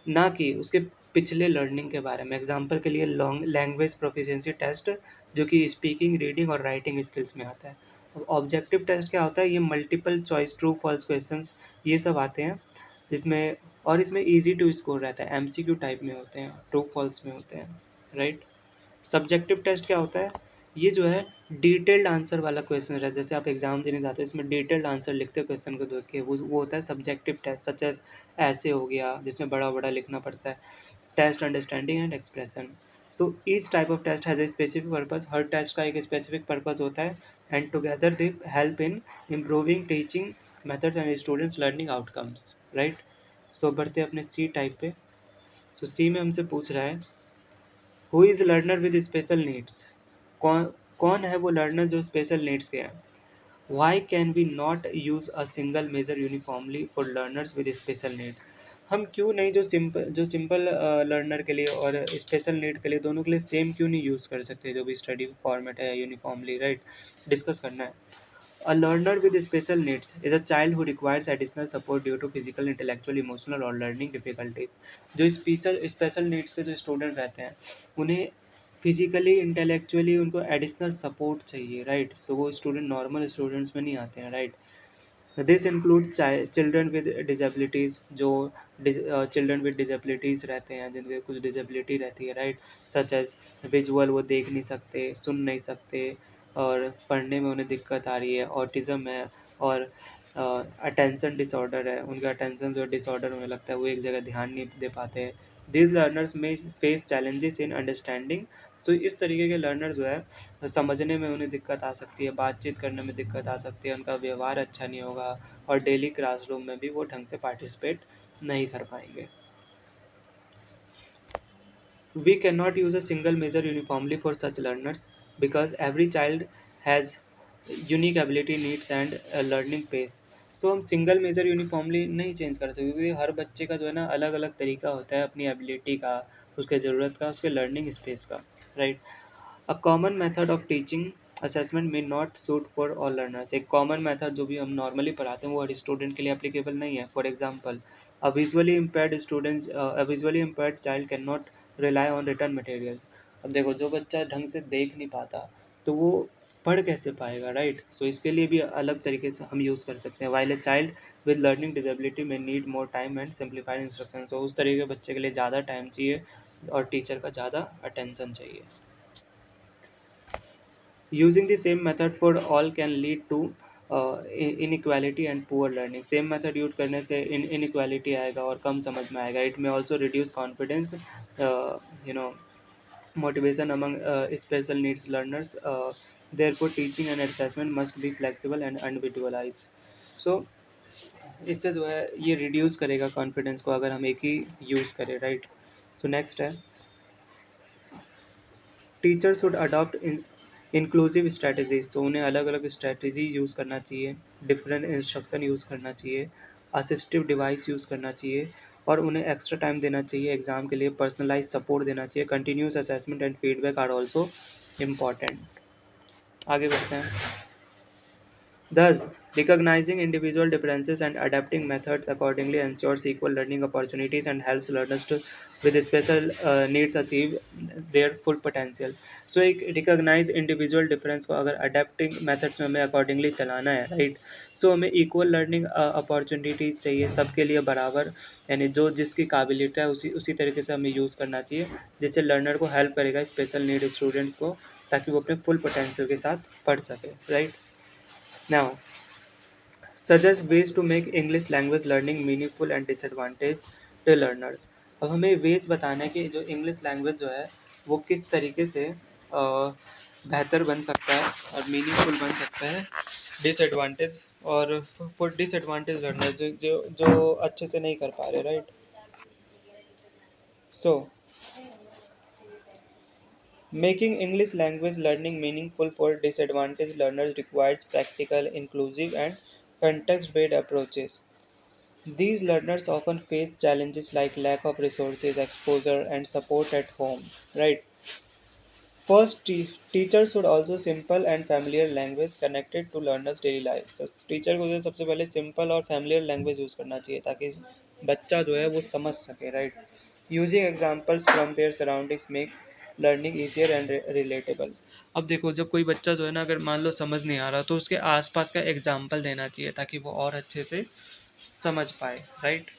ना कि उसके पिछले लर्निंग के बारे में। एग्जाम्पल के लिए लॉन्ग लैंग्वेज प्रोफिशिएंसी टेस्ट जो कि स्पीकिंग, रीडिंग और राइटिंग स्किल्स में आता है। ऑब्जेक्टिव टेस्ट क्या होता है? ये multiple choice true false questions ये सब आते हैं जिसमें, और इसमें इजी टू स्कोर रहता है, एमसीक्यू टाइप में होते हैं, ट्रू फॉल्स में होते हैं, राइट। सब्जेक्टिव टेस्ट क्या होता है? ये जो है डिटेल्ड आंसर वाला क्वेश्चन रहता है। जैसे आप एग्जाम देने जाते हो, इसमें डिटेल्ड आंसर लिखते हो क्वेश्चन को देख के, वो होता है सब्जेक्टिव टेस्ट। सच एज ऐसे हो गया जिसमें बड़ा बड़ा लिखना पड़ता है। Test understanding and expression. So each type of test has a specific purpose. हर टेस्ट का एक स्पेसिफिक पर्पस होता है and together they help in improving teaching methods and students learning outcomes, right. So बढ़ते हैं अपने सी टाइप पे। तो सी में हमसे पूछ रहा है, who is learner with special needs. कौन कौन है वो लर्नर जो स्पेशल नीड्स के हैं? Why can we not use a single measure uniformly for learners with special need. हम क्यों नहीं जो सिंपल लर्नर के लिए और स्पेशल नीड के लिए, दोनों के लिए सेम क्यों नहीं यूज़ कर सकते, जो भी स्टडी फॉर्मेट है यूनिफॉर्मली, राइट। डिस्कस करना है। A learner with special needs is a child who requires additional support due to physical, intellectual, emotional और learning difficulties। जो स्पेशल नीड्स के जो स्टूडेंट रहते हैं उन्हें फिजिकली, इंटेलेक्चुअली उनको एडिशनल सपोर्ट चाहिए, राइट। सो वो स्टूडेंट नॉर्मल स्टूडेंट्स में नहीं आते हैं, right. This include children with disabilities, जो चिल्ड्रन विद डिजेबिलिटीज़ रहते हैं, जिनके कुछ डिजेबिलिटी रहती है, राइट। सच एज विजुअल, वो देख नहीं सकते, सुन नहीं सकते, और पढ़ने में उन्हें दिक्कत आ रही है, ऑटिज़म है, और अटेंशन डिसऑर्डर है, उनका अटेंशन जो डिसऑर्डर उन्हें लगता है वो एक जगह ध्यान नहीं दे पाते, दीज लर्नर्स में फेस चैलेंजेस इन अंडरस्टैंडिंग। सो इस तरीके के लर्नर जो है समझने में उन्हें दिक्कत आ सकती है, बातचीत करने में दिक्कत आ सकती है, उनका व्यवहार अच्छा नहीं होगा और डेली क्लासरूम में भी वो ढंग से पार्टिसिपेट नहीं कर पाएंगे। We cannot use a single measure uniformly for such learners because every child has unique ability, needs and a learning pace. So हम सिंगल मेजर यूनिफॉर्मली नहीं चेंज कर सकते क्योंकि हर बच्चे का जो है ना अलग अलग तरीका होता है अपनी एबिलिटी का, उसके ज़रूरत का, उसके लर्निंग स्पेस का, right. A common method of teaching assessment may not suit for all learners. एक कॉमन मेथड जो भी हम नॉर्मली पढ़ाते हैं वो हर स्टूडेंट के लिए एप्लीकेबल नहीं है। For example, a visually impaired child can not rely on return material. अब देखो जो बच्चा ढंग से देख नहीं पाता तो वो पढ़ कैसे पाएगा, राइट। सो इसके लिए भी अलग तरीके से हम यूज़ कर सकते हैं। While a child with learning disability may need more time and simplified instruction. तो उस तरीके के बच्चे के लिए ज़्यादा टाइम चाहिए और टीचर का ज़्यादा अटेंशन चाहिए। Using the same method for all can lead to inequality and poor learning. Same method use करने से inequality आएगा और कम समझ में आएगा। इट में also reduce confidence, you know motivation among special needs learners. Therefore teaching and assessment must be flexible and individualized. So इससे जो है ये रिड्यूस करेगा कॉन्फिडेंस को अगर हम एक ही यूज़ करें, राइट। सो नेक्स्ट है, teacher should adopt inclusive strategies. तो उन्हें अलग अलग स्ट्रैटेजी यूज़ करना चाहिए, डिफरेंट इंस्ट्रक्शन यूज़ करना चाहिए, असिस्टिव डिवाइस यूज़ करना चाहिए और उन्हें एक्स्ट्रा टाइम देना चाहिए एग्ज़ाम के लिए, पर्सनलाइज सपोर्ट देना चाहिए। Continuous assessment and feedback are also important. आगे बढ़ते हैं। Thus, recognizing individual differences and adapting methods accordingly ensures equal learning opportunities and helps learners to with special needs achieve their full potential. So एक recognize individual difference को अगर adapting methods में हमें accordingly चलाना है, right? So हमें equal learning opportunities चाहिए सबके लिए बराबर, यानी जो जिसकी काबिलियत है उसी उसी तरीके से हमें यूज़ करना चाहिए जिससे लर्नर को हेल्प करेगा स्पेशल नीड स्टूडेंट्स को, ताकि वो अपने फुल पोटेंशियल के साथ पढ़ सके, right. Now, suggest ways to make English language learning meaningful and disadvantage to learners। अब हमें वेज बताना है कि जो इंग्लिश लैंग्वेज जो है वो किस तरीके से बेहतर बन सकता है और मीनिंगफुल बन सकता है। डिसएडवांटेज और फॉर डिसएडवांटेज लर्नर जो जो जो अच्छे से नहीं कर पा रहे, right. So making English language learning meaningful for disadvantaged learners requires practical, inclusive, and context based approaches. These learners often face challenges like lack of resources, exposure, and support at home. Right. First, teachers should also simple and familiar language connected to learners' daily lives. तो teacher को जो है सबसे पहले simple और familiar language use करना चाहिए ताकि बच्चा जो है वो समझ सके, right. Using examples from there surroundings makes learning easier and relatable. अब देखो जब कोई बच्चा जो है ना अगर मान लो समझ नहीं आ रहा तो उसके आसपास का एग्जाम्पल देना चाहिए ताकि वो और अच्छे से समझ पाए, right.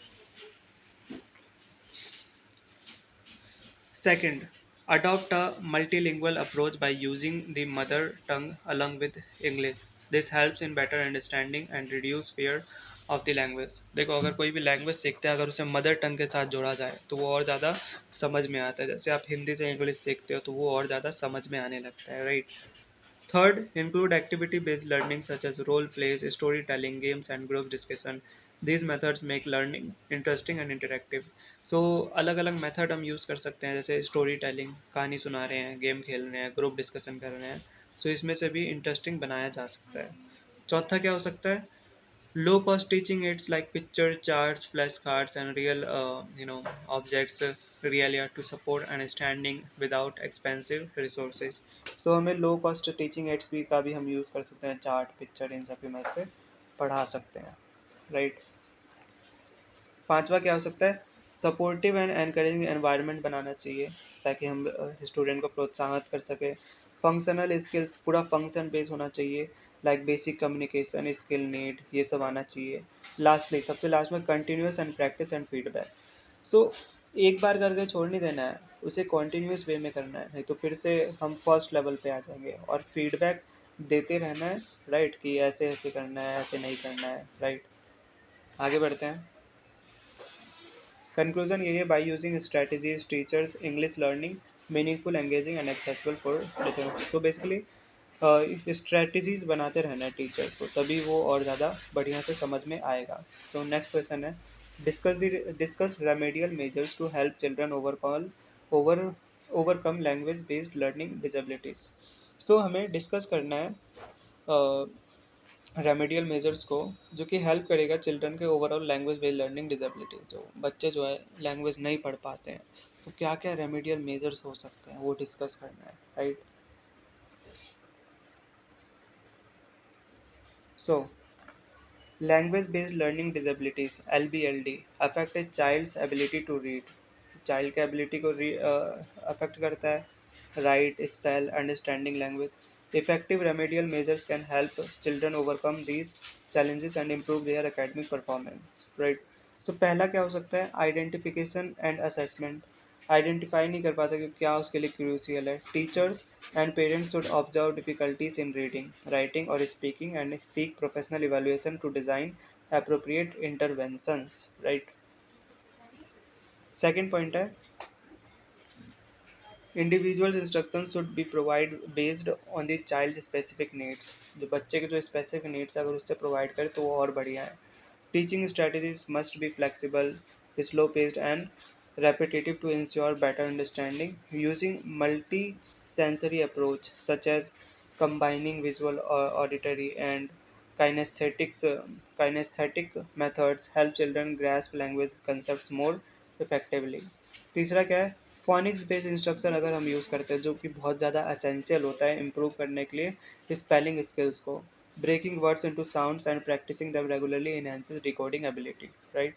Second, adopt a multilingual approach by using the mother tongue along with English. This helps in better understanding and reduce fear of the language. देखो अगर कोई भी लैंग्वेज सीखते हैं अगर उसे मदर टंग के साथ जोड़ा जाए तो वो और ज़्यादा समझ में आता है। जैसे आप हिंदी से इंग्लिश सीखते हो तो वो और ज़्यादा समझ में आने लगता है, right. Third, include activity-based learning such as role plays, storytelling, games, and group discussion. These methods make learning interesting and interactive. So अलग अलग मेथड हम यूज़ कर सकते हैं जैसे स्टोरी टेलिंग, कहानी सुना रहे हैं, गेम खेल रहे हैं, ग्रुप डिस्कशन कर रहे हैं। सो इसमें से भी इंटरेस्टिंग बनाया जा सकता है। चौथा क्या हो सकता है, low cost teaching aids like picture charts, flashcards, and real objects really are to support understanding without expensive resources. So हमें लो कॉस्ट टीचिंग एड्स भी का भी हम यूज़ कर सकते हैं, चार्ट पिक्चर इन सब की मदद से पढ़ा सकते हैं, राइट। पांचवा क्या हो सकता है, सपोर्टिव एंड एनकरेजिंग एनवायरनमेंट बनाना चाहिए ताकि हम स्टूडेंट को प्रोत्साहित कर सके। फंक्शनल स्किल्स पूरा फंक्शन बेस होना चाहिए, like basic communication skill need ये सब आना चाहिए। लास्टली सबसे लास्ट में continuous and practice and feedback. So एक बार करके छोड़ नहीं देना है, उसे कॉन्टीन्यूस वे में करना है, नहीं तो फिर से हम फर्स्ट लेवल पे आ जाएंगे। और फीडबैक देते रहना है, राइट, कि ऐसे ऐसे करना है ऐसे नहीं करना है, राइट। आगे बढ़ते हैं। कंक्लूजन ये है, by using strategies teachers English learning meaningful engaging and accessible for disable. So basically strategies बनाते रहना है टीचर्स को, तभी वो और ज़्यादा बढ़िया से समझ में आएगा। सो नेक्स्ट क्वेश्चन है, discuss remedial measures to help children over overcome language based learning disabilities. So हमें डिस्कस करना है रेमेडियल मेजर्स को, जो कि हेल्प करेगा चिल्ड्रन के overall language based learning disability. जो बच्चे जो है लैंग्वेज नहीं पढ़ पाते हैं, तो क्या क्या रेमेडियल मेजर्स हो सकते हैं वो डिस्कस करना है, right. So language based learning disabilities LBLD affect a child's ability to read, child के ability को affect करता है, write, spell, understanding language। Effective remedial measures can help children overcome these challenges and improve their academic performance, right। so पहला क्या हो सकता है, identification and assessment। Identify नहीं कर पाता कि क्या उसके लिए क्रूशियल है। Teachers and parents should observe difficulties in reading, writing और speaking and seek professional evaluation to design appropriate interventions, right। Second point है, individual instruction should be provide based on the child specific needs. जो बच्चे के जो specific needs है अगर उससे provide करें तो वो और बढ़िया है। Teaching strategies must be flexible, slow paced and repetitive to ensure better understanding, using multi-sensory approach such as combining visual, auditory and kinesthetics kinesthetic methods help children grasp language concepts more effectively। तीसरा क्या है, phoenix based instruction अगर हम use करते हैं, जो कि बहुत ज़्यादा असेंशियल होता है इम्प्रूव करने के लिए स्पेलिंग स्किल्स को। Breaking words into sounds and practicing them regularly enhances decoding ability, right.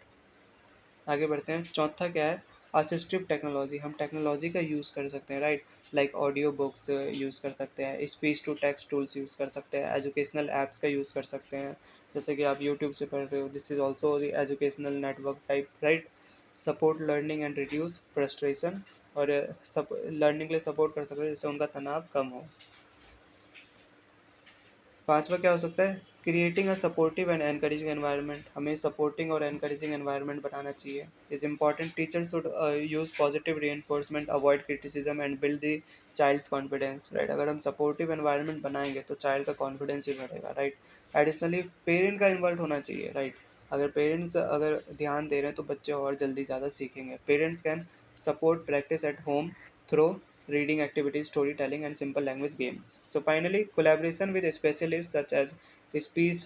आगे बढ़ते हैं, चौथा क्या है, असिस्टिव टेक्नोलॉजी। हम टेक्नोलॉजी का यूज़ कर सकते हैं, right, like audio books use कर सकते हैं, speech to text tools use कर सकते हैं, एजुकेशनल ऐप्स का यूज़ कर सकते हैं, जैसे कि आप यूट्यूब से पढ़ रहे हो, this is also the educational network type, right. Support learning and reduce frustration, और लर्निंग के लिए सपोर्ट कर सकते हैं जिससे उनका तनाव कम हो। पांचवा क्या हो सकता है, creating a supportive and encouraging environment. हमें सपोर्टिंग और एनकरेजिंग एनवायरनमेंट बनाना चाहिए। Is important, teacher should use positive re avoid criticism and build the child's confidence, right. अगर हम सपोर्टिव एनवायरनमेंट बनाएंगे तो चाइल्ड का कॉन्फिडेंस ही बढ़ेगा, राइट। एडिशनली पेरेंट का इन्वॉल्व होना चाहिए, राइट। अगर पेरेंट्स अगर ध्यान दे रहे हैं तो बच्चे और जल्दी ज़्यादा सीखेंगे। Parents can support practice at home through reading activities, storytelling, and simple language games. So finally, collaboration with specialists such as speech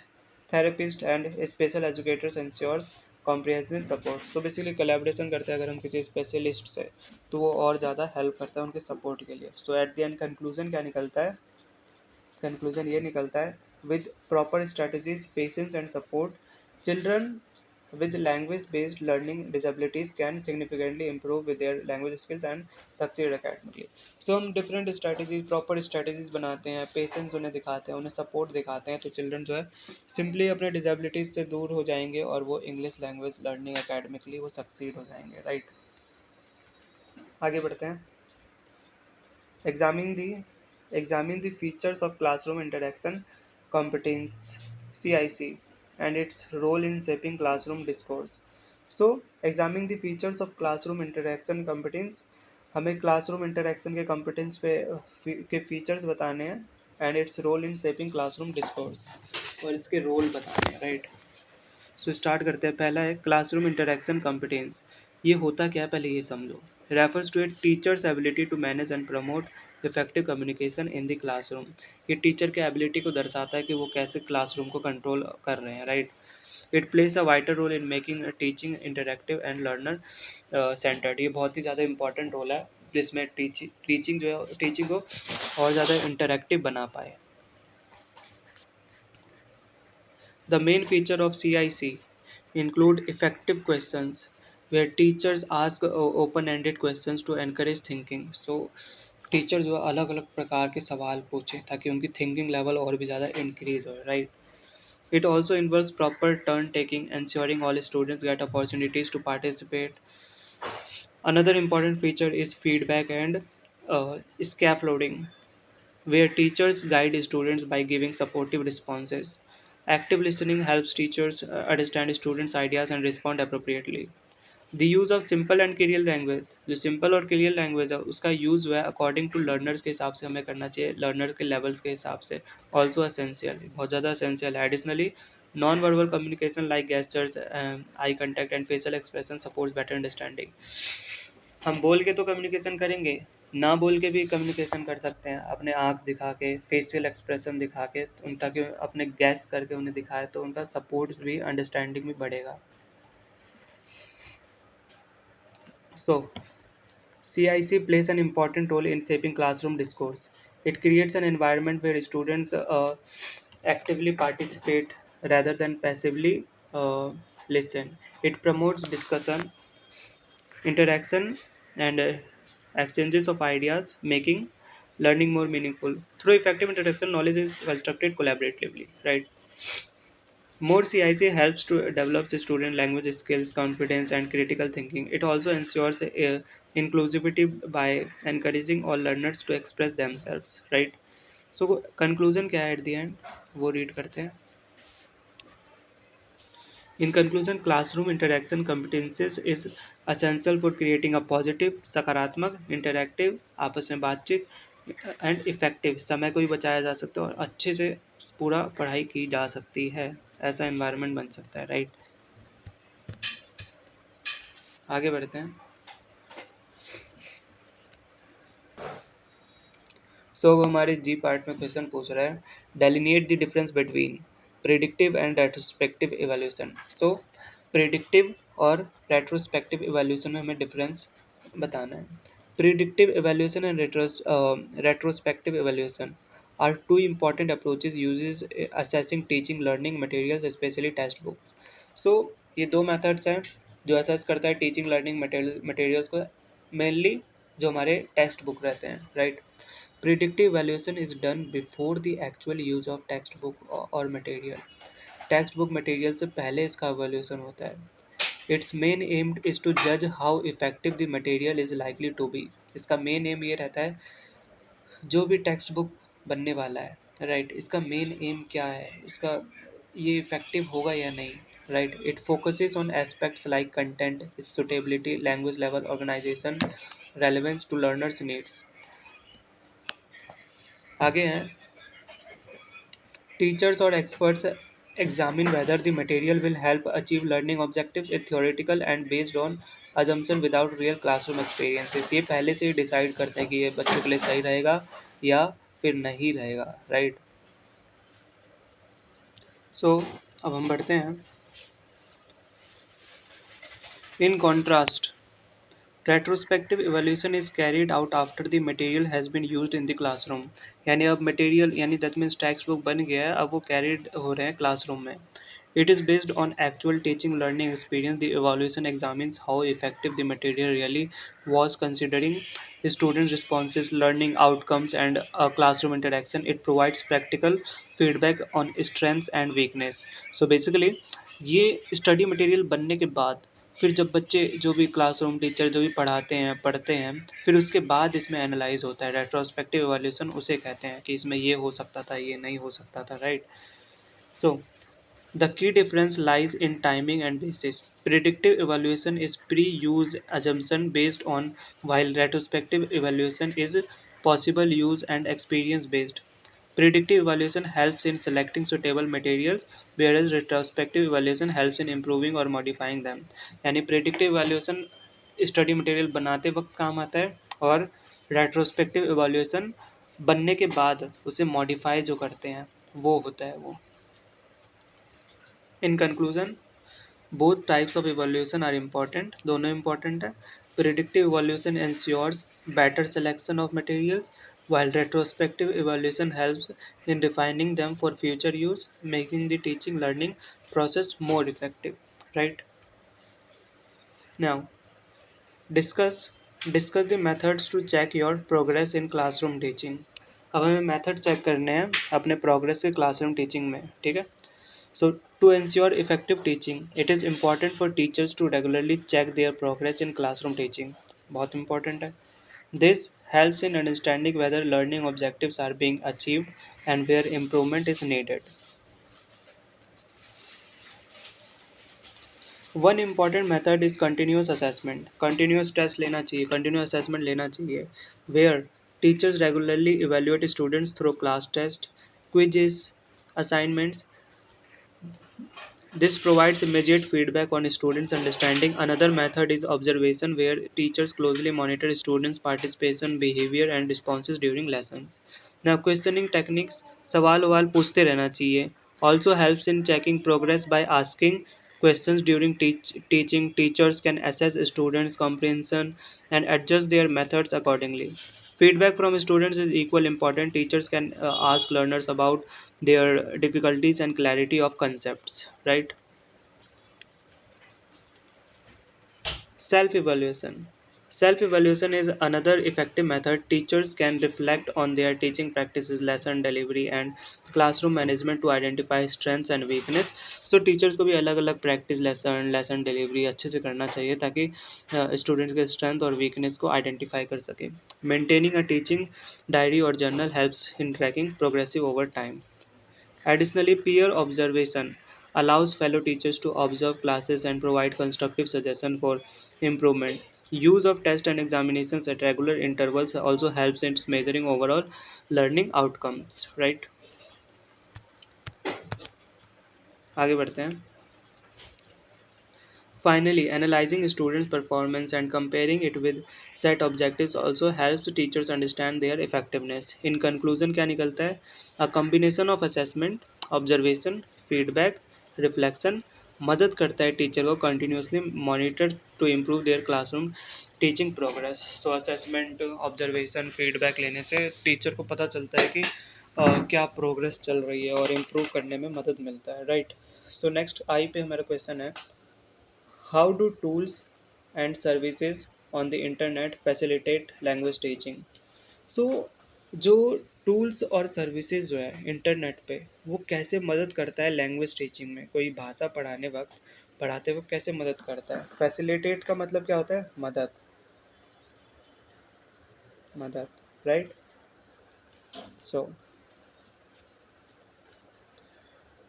therapists and special educators ensures comprehensive support. So basically collaboration करते हैं अगर हम किसी specialist से, तो वो और ज़्यादा हेल्प करता है उनके सपोर्ट के लिए। सो एट द एंड कंक्लूजन क्या निकलता है, कंक्लूजन ये निकलता है, with proper strategies, patience and support, children with language based learning disabilities can significantly improve with their language skills and succeed academically। so हम different strategies, proper strategies बनाते हैं, patience उन्हें दिखाते हैं, उन्हें support दिखाते हैं, तो children जो है simply अपने disabilities से दूर हो जाएंगे और वो English language learning academically वो succeed हो जाएंगे, right। आगे बढ़ते हैं, examining the examine the features of classroom interaction competence CIC and its role in shaping classroom discourse। So examining the features of classroom interaction competence, हमें classroom interaction के competence पे के features बताने हैं and its role in shaping classroom discourse, और इसके role बताने हैं, right। सो स्टार्ट करते हैं, पहला है क्लासरूम इंटरेक्शन कॉम्पिटेंस। ये होता क्या है पहले ये समझो। Refers to a teacher's ability to manage and promote effective communication in the classroom. ये टीचर के एबिलिटी को दर्शाता है कि वो कैसे क्लासरूम को कंट्रोल कर रहे हैं, right. It plays a vital role in making teaching interactive and learner centred. ये बहुत ही ज़्यादा इंपॉर्टेंट रोल है जिसमें टीचिंग जो है टीचिंग को और ज़्यादा इंटरेक्टिव बना पाए। The main feature of CIC include effective questions, where teachers ask open-ended questions to encourage thinking. So teacher जो अलग अलग प्रकार के सवाल पूछे ताकि उनकी थिंकिंग लेवल और भी ज़्यादा इंक्रीज हो, right. It also involves proper turn taking, ensuring all students get opportunities to participate. Another important feature is feedback and scaffolding, where teachers guide students by giving supportive responses. Active listening helps teachers understand students' ideas and respond appropriately. The use of simple and clear language, जो simple और clear language है उसका use जो है according to learners के हिसाब से हमें करना चाहिए, लर्नर के लेवल्स के हिसाब से। ऑल्सो असेंशियल, बहुत ज़्यादा असेंशियल है। Additionally non verbal communication like gestures, eye contact and facial expression supports better understanding. हम बोल के तो कम्युनिकेशन करेंगे, ना बोल के भी कम्युनिकेशन कर सकते हैं, अपने आँख दिखा के, फेशियल एक्सप्रेशन दिखा के, उन ताकि अपने गैस करके उन्हें दिखाए तो उनका सपोर्ट भी, अंडरस्टैंडिंग भी बढ़ेगा। So, CIC plays an important role in shaping classroom discourse. It creates an environment where students actively participate rather than passively listen. It promotes discussion, interaction, and exchanges of ideas, making learning more meaningful. Through effective interaction, knowledge is constructed collaboratively, right? More CIC helps to develop the student language skills, confidence, and critical thinking. It also ensures inclusivity by encouraging all learners to express themselves. Right. So conclusion क्या है at the end वो read करते हैं. In conclusion, classroom interaction competencies is essential for creating a positive, सकारात्मक, interactive, आपस में बातचीत and effective, समय को भी बचाया जा सकता है और अच्छे से पूरा पढ़ाई की जा सकती है, ऐसा एनवायरनमेंट बन सकता है, राइट। आगे बढ़ते हैं। सो अब हमारे जी पार्ट में क्वेश्चन पूछ रहा है, delineate the difference between predictive and retrospective evaluation. So predictive और रेट्रोस्पेक्टिव इवैल्यूएशन में हमें डिफरेंस बताना है। Predictive evaluation and retrospective evaluation are two important approaches uses assessing teaching learning materials especially text books. So ये दो methods हैं जो assess करता है टीचिंग लर्निंग मटेरियल्स को, मेनली जो हमारे टेक्स्ट बुक रहते हैं, right. Predictive evaluation is done before the actual use of textbook or material. Text book material से पहले इसका evaluation होता है। Its main aim is to जज how effective the material is likely to be. इसका main aim ये रहता है, जो भी टेक्स्ट बुक बनने वाला है, राइट, इसका मेन एम क्या है, इसका ये इफेक्टिव होगा या नहीं, right. It focuses on aspects like content, suitability, language level, organisation, relevance to learners needs. आगे हैं, teachers or experts examine whether the material will help achieve learning objectives is theoretical and based on assumption without real classroom experiences। ये पहले से ही decide करते हैं कि ये बच्चों के लिए सही रहेगा या फिर नहीं रहेगा, राइट। सो अब हम बढ़ते हैं। In contrast, retrospective evaluation is carried out after the material has been used in the classroom. यानी अब मटेरियल, यानी दैट मीन्स टेक्स्ट बुक बन गया है, अब वो कैरिड हो रहे हैं क्लासरूम में। It is based on actual teaching learning experience. The evaluation examines how effective the material really was, considering student responses, learning outcomes, and classroom interaction. It provides practical feedback on strengths and weakness. So basically, ये study material बनने के बाद फिर जब बच्चे जो भी classroom teacher जो भी पढ़ाते हैं पढ़ते हैं, फिर उसके बाद इसमें एनालाइज होता है। रेट्रोस्पेक्टिव एवोल्यूशन उसे कहते हैं कि इसमें ये हो सकता था, ये नहीं हो सकता था, right. So the key difference lies in timing and basis. Predictive evaluation is pre-use assumption based on, while retrospective evaluation is possible use and experience based. Predictive evaluation helps in selecting suitable materials, whereas retrospective evaluation helps in improving or modifying them. यानी predictive evaluation study material बनाते वक्त काम आता है, और retrospective evaluation बनने के बाद उसे मॉडिफाई जो करते हैं वो होता है वो। In conclusion, both types of evaluation are important, दोनों इम्पॉर्टेंट है। Predictive evaluation ensures better selection of materials, while retrospective evaluation helps in refining them for future use, making the teaching learning process more effective, right? Now discuss discuss the methods to check your progress in classroom teaching। अब हमें method check करने हैं अपने progress के classroom teaching में, ठीक है। So, to ensure effective teaching, it is important for teachers to regularly check their progress in classroom teaching। बहुत important है। This helps in understanding whether learning objectives are being achieved and where improvement is needed। One important method is continuous assessment, continuous test लेना चाहिए, continuous assessment लेना चाहिए, where teachers regularly evaluate students through class test, quizzes, assignments. This provides immediate feedback on students' understanding. Another method is observation, where teachers closely monitor students' participation, behavior, and responses during lessons. Now, questioning techniques, सवाल ववाल पूछते रहना चाहिए. Also helps in checking progress by asking questions during teaching. Teachers can assess students' comprehension and adjust their methods accordingly. Feedback from students is equal important. Teachers can ask learners about their difficulties and clarity of concepts, right? Self evaluation. Self evaluation is another effective method. Teachers can reflect on their teaching practices, lesson delivery, and classroom management to identify strengths and weakness. So teachers को भी अलग अलग practice lesson delivery अच्छे से करना चाहिए ताकि students के strength और weakness को identify कर सके. Maintaining a teaching diary or journal helps in tracking progressive over time. Additionally, peer observation allows fellow teachers to observe classes and provide constructive suggestions for improvement. Use of tests and examinations at regular intervals also helps in measuring overall learning outcomes. Right? आगे बढ़ते हैं. Finally, analyzing students' performance and comparing it with set objectives also helps teachers understand their effectiveness. In conclusion, क्या निकलता है? A combination of assessment, observation, feedback, reflection मदद करता है teacher को continuously monitor to improve their classroom teaching progress. So assessment, observation, feedback लेने से teacher को पता चलता है कि क्या प्रोग्रेस चल रही है और इम्प्रूव करने में मदद मिलता है, राइट? सो नेक्स्ट आई पे हमारा क्वेश्चन है, how do tools and services on the internet facilitate language teaching? So जो टूल्स और सर्विसेज जो है इंटरनेट पे वो कैसे मदद करता है लैंग्वेज टीचिंग में, कोई भाषा पढ़ाते वक्त कैसे मदद करता है? फैसिलिटेट का मतलब क्या होता है? मदद, मदद, right? So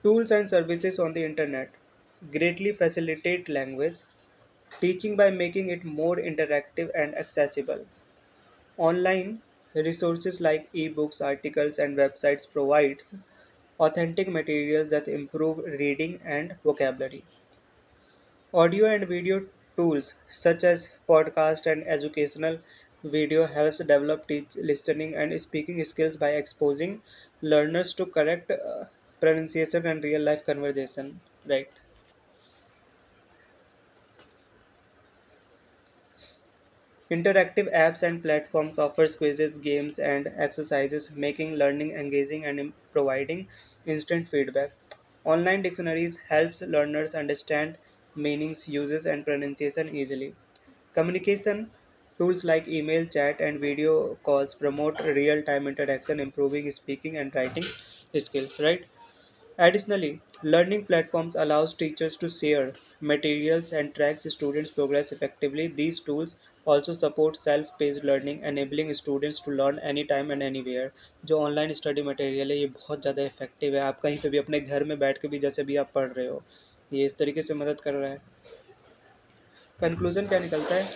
tools and services on the internet greatly facilitate language teaching by making it more interactive and accessible. Online resources like ebooks, articles, and websites provides authentic materials that improve reading and vocabulary. Audio and video tools such as podcast and educational video helps develop teach listening and speaking skills by exposing learners to correct pronunciation and real life conversation. Right. Interactive apps and platforms offer quizzes, games, and exercises, making learning engaging and providing instant feedback. Online dictionaries helps learners understand meanings, uses, and pronunciation easily. Communication tools like email, chat, and video calls promote real-time interaction, improving speaking and writing skills. Right. Additionally, learning platforms allows teachers to share materials and track students' progress effectively. These tools also support self-paced learning, enabling students to learn anytime and anywhere. जो online study material है ये बहुत ज़्यादा effective है, आप कहीं पे भी अपने घर में बैठ के भी जैसे भी आप पढ़ रहे हो ये इस तरीके से मदद कर रहा है. कंक्लूजन क्या निकलता है?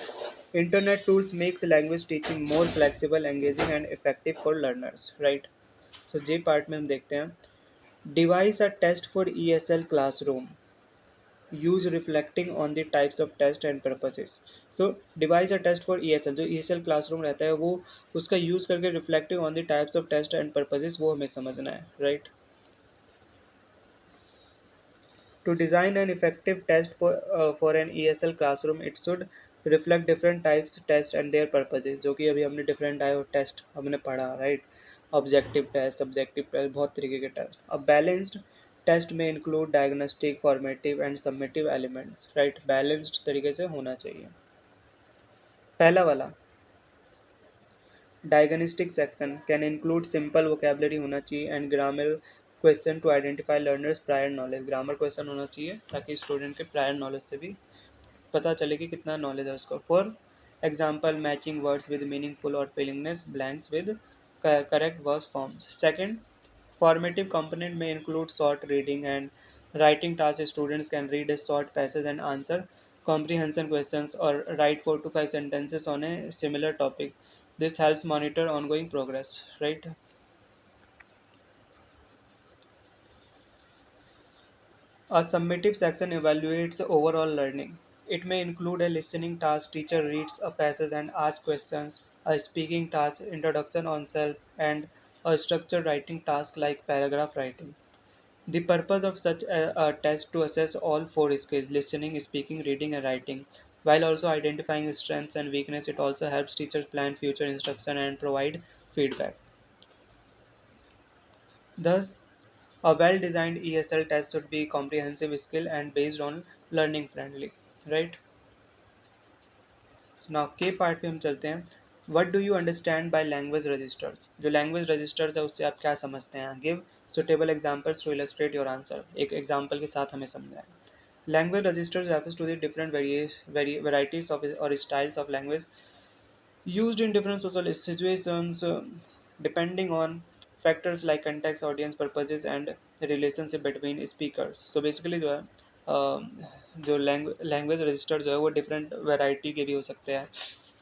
Internet tools makes language teaching more flexible, engaging and effective for learners, right? So J part में हम देखते हैं. Devise a test for ESL classroom. Use reflecting on the types of test and purposes. So devise a test for ESL. जो ESL classroom रहता है वो उसका use करके reflecting on the types of test and purposes वो हमें समझना है, right? To design an effective test for an ESL classroom, it should reflect different types test and their purposes. जो कि अभी हमने different type of test हमने पढ़ा, right? Objective test, subjective test, बहुत तरीके के test. A balanced test may include diagnostic, formative and summative elements, right? Balanced तरीके से होना चाहिए. पहला वाला diagnostic section can include simple vocabulary होना चाहिए and grammar question to identify learners prior knowledge. grammar question होना चाहिए ताकि student के prior knowledge से भी पता चले कि कितना knowledge है उसको. For example, matching words with meaningful or fillingness blanks with correct verb forms. Second, formative component may include short reading and Writing tasks, students can read a short passage and answer comprehension questions or write 4 to 5 sentences on a similar topic. This helps monitor ongoing progress, right? A summative section evaluates overall learning. It may include a listening task, teacher reads a passage and asks questions, a speaking task, introduction on self, and a structured writing task like paragraph writing. The purpose of such a test to assess all four skills listening, speaking, reading, and writing. While also identifying strengths and weakness, it also helps teachers plan future instruction and provide feedback. Thus, a well designed ESL test should be comprehensive skill and based on learning friendly. Right? So now के part पे हम चलते हैं. What do you understand by language registers? जो language registers है उससे आप क्या समझते हैं? Give suitable examples to illustrate your answer. एक example के साथ हमें समझाएं. Language registers refers to the different varieties of or styles of language used in different social situations, depending on factors like context, audience purposes, and the relationship between speakers. So basically जो है जो language register जो है वो different variety के भी हो सकते हैं,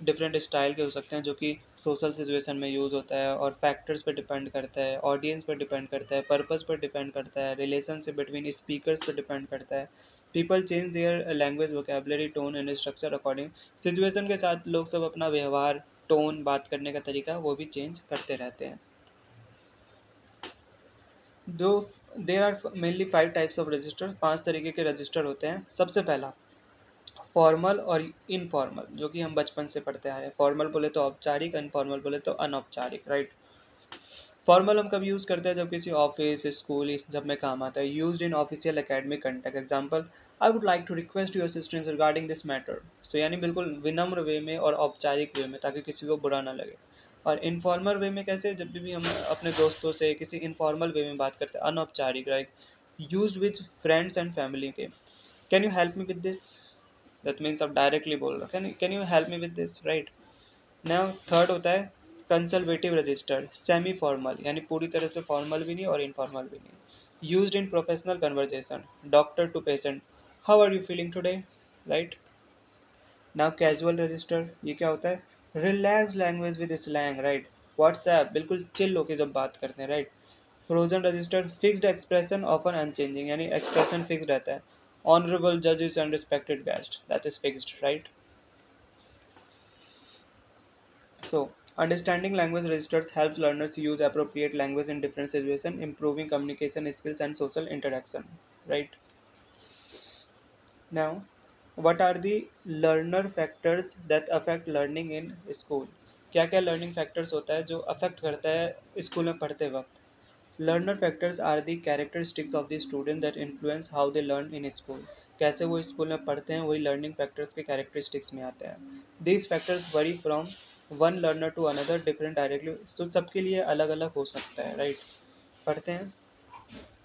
डिफरेंट स्टाइल के हो सकते हैं, जो कि सोशल सिचुएशन में यूज़ होता है और फैक्टर्स पे डिपेंड करता है, ऑडियंस पे डिपेंड करता है, पर्पस पर डिपेंड करता है, रिलेशनशिप बिटवीन स्पीकर्स पे डिपेंड करता है. People change their language vocabulary tone and structure according situation के साथ. लोग सब अपना व्यवहार, टोन, बात करने का तरीका वो भी चेंज करते रहते हैं. जो there are mainly 5 types of register, 5 तरीके के रजिस्टर होते हैं. सबसे पहला फॉर्मल और इनफॉर्मल, जो कि हम बचपन से पढ़ते आ रहे हैं. फॉर्मल बोले तो औपचारिक, इनफॉर्मल बोले तो अनौपचारिक. राइट. फॉर्मल हम कब यूज़ करते हैं? जब किसी ऑफिस, स्कूल, इस जब में काम आता है. Used in official academic context. Example, I would like to request your assistance regarding this matter. So यानी बिल्कुल विनम्र वे में और औपचारिक वे में, ताकि किसी को बुरा ना लगे. और इनफॉर्मल वे में कैसे? जब भी हम अपने दोस्तों से किसी इनफॉर्मल वे में बात करते हैं, अनौपचारिक. Like used with friends and family के. Can you help me with this? That means आप डायरेक्टली बोल रहे हो, can you help me with this. Right. Now third होता है कंसल्वेटिव रजिस्टर, सेमी फॉर्मल, यानी पूरी तरह से फॉर्मल भी नहीं और इनफॉर्मल भी नहीं. Used in professional conversation, doctor to patient, how are you feeling today. Right. Now casual register, ये क्या होता है? Relax language with slang. Right. WhatsApp, बिल्कुल चिल होके जब बात करते हैं. राइट. Frozen register, fixed expression often unchanging, यानी एक्सप्रेशन फिक्स रहता है. ऑनरेबल जजेस and respected guest, that is fixed. Right. So, understanding language registers helps learners use appropriate language in different situations, improving communication skills and social interaction. Right. Now, what are the learner factors that affect learning in school? क्या क्या learning factors होता है जो affect करता है school में पढ़ते वक्त? Learner factors are the characteristics of the student that influence how they learn in school. कैसे वो स्कूल में पढ़ते हैं वही learning factors के characteristics में आते हैं. These factors vary from one learner to another different directly. So सबके लिए अलग अलग हो सकता है. राइट. पढ़ते हैं.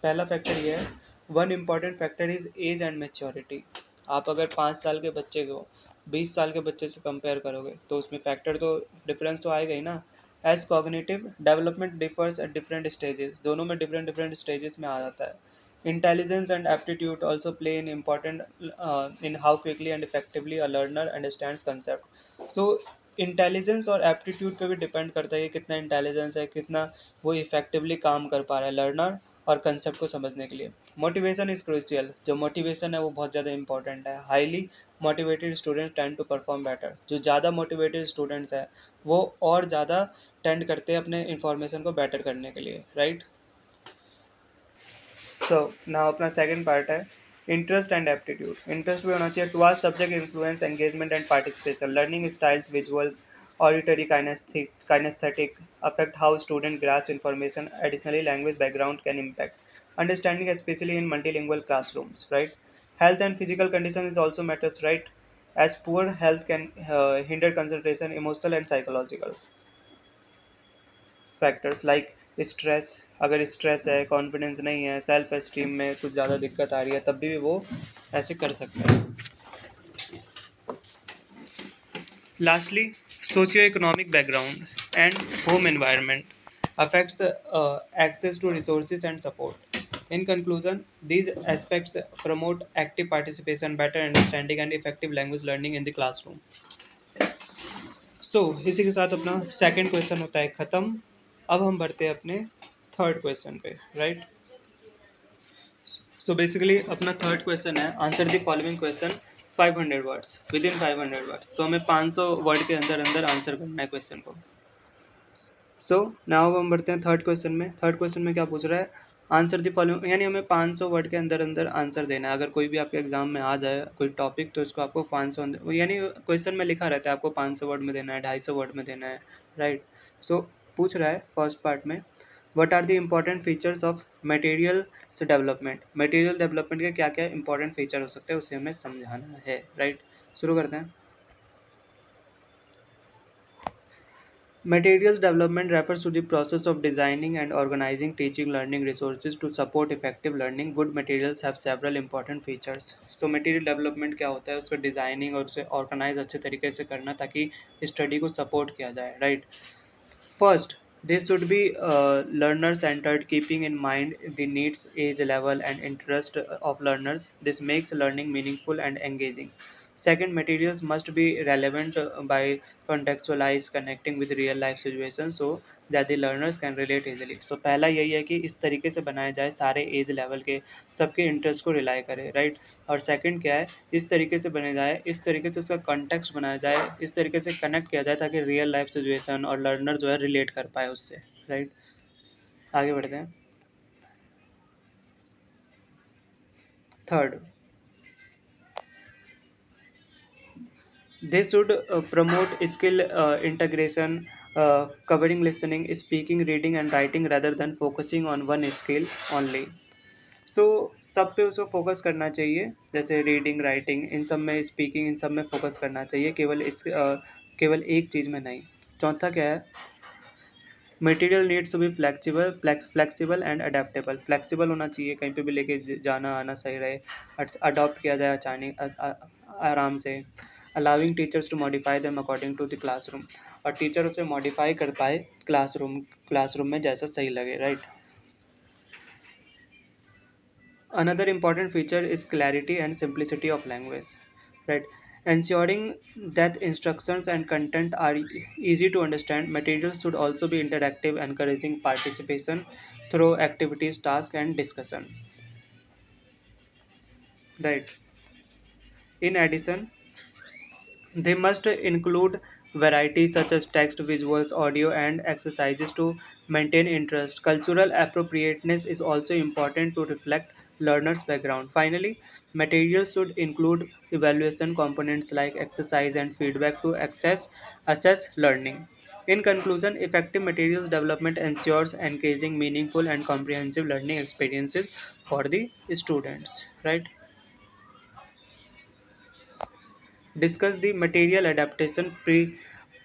पहला फैक्टर ये है, one important factor is age and maturity. आप अगर 5 साल के बच्चे को 20 साल के बच्चे से कंपेयर करोगे तो उसमें फैक्टर तो डिफरेंस तो आएगा ही ना. Age cognitive development differs at different stages, दोनों में डिफरेंट डिफरेंट स्टेजेस में आ जाता है. Intelligence and aptitude also play in important in how quickly and effectively a learner understands concept. So intelligence और एप्टीट्यूड पे भी डिपेंड करता है कि कितना इंटेलिजेंस है, कितना वो इफेक्टिवली काम कर पा रहा है लर्नर और कंसेप्ट को समझने के लिए. मोटिवेशन इज क्रूशियल, जो मोटिवेशन है वो बहुत ज़्यादा इंपॉर्टेंट है. Highly motivated student tend to perform better, जो ज़्यादा मोटिवेटेड स्टूडेंट्स हैं वो और ज़्यादा टेंड करते हैं अपने इंफॉर्मेशन को बेटर करने के लिए. राइट. सो नाउ अपना सेकंड पार्ट है इंटरेस्ट एंड एप्टीट्यूड. इंटरेस्ट भी होना चाहिए. Towards subject influence engagement and participation. Learning styles, visuals, auditory, kinesthetic affect how student grasp information. Additionally, language background can impact understanding, especially in multilingual classrooms. Right. Health and physical condition is also matters. Right. As poor health can hinder concentration, emotional and psychological factors like stress. अगर stress है, confidence नहीं है, self esteem में कुछ ज़्यादा दिक्कत आ रही है, तब भी वो ऐसे कर सकते हैं. Lastly, socio economic background and home environment affects access to resources and support. In conclusion, these aspects promote active participation, better understanding, and effective language learning in the classroom. इसी के साथ अपना सेकंड क्वेश्चन होता है खत्म। अब हम बढ़ते हैं अपने थर्ड क्वेश्चन पे, राइट। बेसिकली अपना थर्ड क्वेश्चन है answer the following question 500 words with in 500 words. तो हमें 500 वर्ड के अंदर अंदर आंसर करना है क्वेश्चन को। नाउ हम बढ़ते हैं थर्ड क्वेश्चन में। थर्ड क्वेश्चन में क्या पूछ रहा है, आंसर द फॉलोइंग, यानी हमें 500 वर्ड के अंदर अंदर आंसर देना है। अगर कोई भी आपके एग्जाम में आ जाए कोई टॉपिक, तो इसको आपको 500 यानी क्वेश्चन में लिखा रहता है आपको 500 वर्ड में देना है, 250 वर्ड में देना है, राइट। सो पूछ रहा है फर्स्ट पार्ट में, what are the important features of material से डेवलपमेंट। मटेरियल डेवलपमेंट के क्या क्या इंपॉर्टेंट फीचर हो सकते हैं उसे हमें समझाना है, राइट। शुरू करते हैं। Materials development refers to the process of designing and organizing teaching learning resources to support effective learning. Good materials have several important features. So material development क्या होता है, उसका डिज़ाइनिंग और उसे ऑर्गेनाइज अच्छे तरीके से करना ताकि स्टडी को सपोर्ट किया जाए, right. First, they should be learner centered, keeping in mind the needs, age level, and interest of learners. This makes learning meaningful and engaging. Second, materials must be relevant by contextualize, connecting with real life situations so that the learners can relate easily. So पहला यही है कि इस तरीके से बनाया जाए सारे एज लेवल के, सबके इंटरेस्ट को रिलाई करे, राइट। और सेकंड क्या है, इस तरीके से बने जाए, इस तरीके से उसका कॉन्टेक्स्ट बनाया जाए, इस तरीके से कनेक्ट किया जाए ताकि रियल लाइफ सिचुएशन और लर्नर जो है रिलेट कर पाए उससे, राइट। आगे बढ़ते हैं। Third, they should promote skill integration, covering listening, speaking, reading and writing rather than focusing on one skill only. सब पे उसको फोकस करना चाहिए, जैसे रीडिंग, राइटिंग, इन सब में, स्पीकिंग, इन सब में फोकस करना चाहिए, केवल एक चीज़ में नहीं। चौथा क्या है, material needs to be flexible and adaptable. Flexible होना चाहिए, कहीं पे भी लेके जाना आना सही रहे, अडॉप्ट किया जाए आराम से। Allowing teachers to modify them according to the classroom, और टीचर उसे मॉडिफाई कर पाए क्लासरूम में जैसा सही लगे, right. Another important feature is clarity and simplicity of language, right? Ensuring that instructions and content are easy to understand. Materials should also be interactive, encouraging participation through activities, tasks, and discussion, right? In addition, they must include varieties such as text, visuals, audio, and exercises to maintain interest. Cultural appropriateness is also important to reflect learners' background. Finally, materials should include evaluation components like exercise and feedback to assess learning. In conclusion, effective materials development ensures engaging, meaningful, and comprehensive learning experiences for the students. Right? Discuss the material adaptation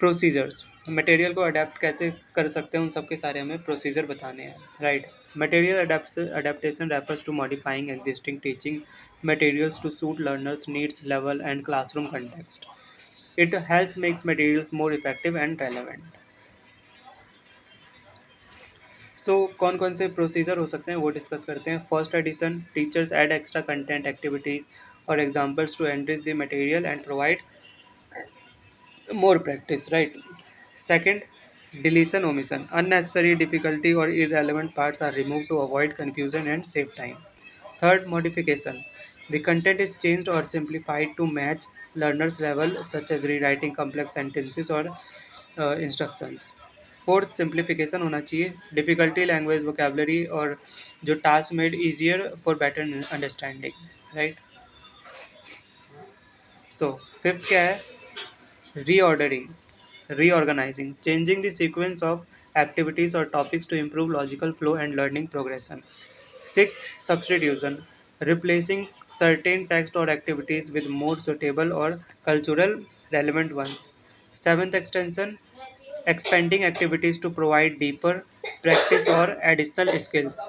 procedures. Material को adapt कैसे कर सकते हैं उन सब के सारे हमें प्रोसीजर बताने हैं, right. Material adaptation refers to modifying existing teaching materials to suit learners needs level and classroom context. It helps makes materials more effective and relevant. कौन कौन से प्रोसीजर हो सकते हैं वो डिस्कस करते हैं। First addition, teachers add extra content, activities और examples to enrich the material and provide more practice, right? Second, deletion omission, unnecessary difficulty or irrelevant parts are removed to avoid confusion and save time. Third, modification, the content is changed or simplified to match learners level, such as rewriting complex sentences or instructions. Fourth, simplification होना चाहिए, difficulty language vocabulary और जो task made easier for better understanding, right. Fifth क्या है, reordering, reorganizing, changing the sequence of activities or topics to improve logical flow and learning progression. Sixth, substitution, replacing certain text or activities with more suitable or cultural relevant ones. Seventh, extension, expanding activities to provide deeper practice or additional skills.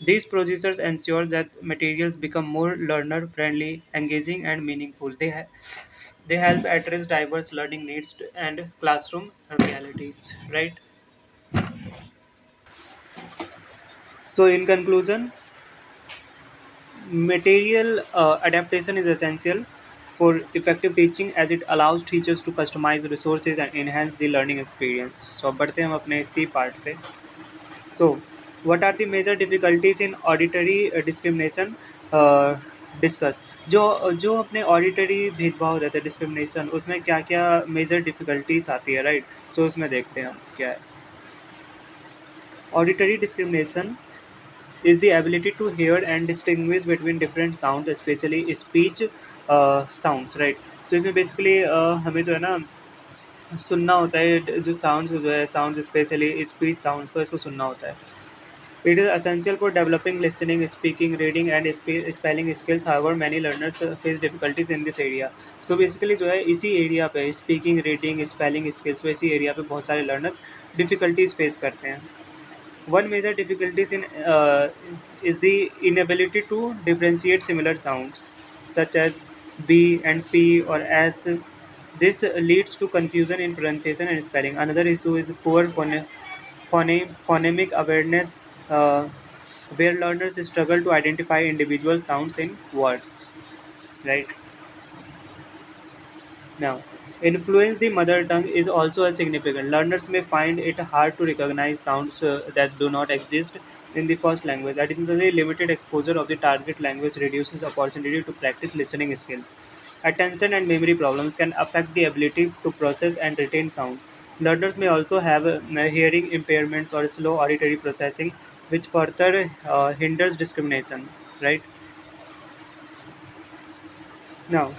These procedures ensure that materials become more learner friendly, engaging, and meaningful. They help address diverse learning needs and classroom realities, right? In conclusion, Material adaptation is essential for effective teaching as it allows teachers to customize resources and enhance the learning experience. So अब बढ़ते हैं हम अपने C part पे. So what are the major difficulties in auditory discrimination? Discuss जो जो अपने auditory भेदभाव रहता है डिस्क्रिमिनेशन, उसमें क्या क्या मेजर डिफिकल्टीज आती है, राइट. सो उसमें देखते हैं हम क्या है. Auditory discrimination is the ability to hear and distinguish between different sounds, especially speech sounds, right. So इसमें basically हमें जो है ना सुनना होता है, जो साउंड्स जो है साउंड स्पेशली स्पीच साउंड्स को इसको सुनना होता है. It is essential for developing listening speaking reading and spelling skills. However many learners face difficulties in this area. So basically जो है इसी एरिया पे स्पीकिंग रीडिंग स्पेलिंग स्किल्स, इसी एरिया पे बहुत सारे लर्नर्स डिफिकल्टीज फेस करते हैं. One major difficulties in is the inability to differentiate similar sounds such as B and P or S. This leads to confusion in pronunciation and spelling. Another issue is poor phonemic awareness, where learners struggle to identify individual sounds in words. Right. Now, influence the mother tongue is also a significant. Learners may find it hard to recognize sounds that do not exist in the first language. Additionally, limited exposure of the target language reduces opportunity to practice listening skills. Attention and memory problems can affect the ability to process and retain sounds. Learners may also have hearing impairments or slow auditory processing, which further hinders discrimination. Right now,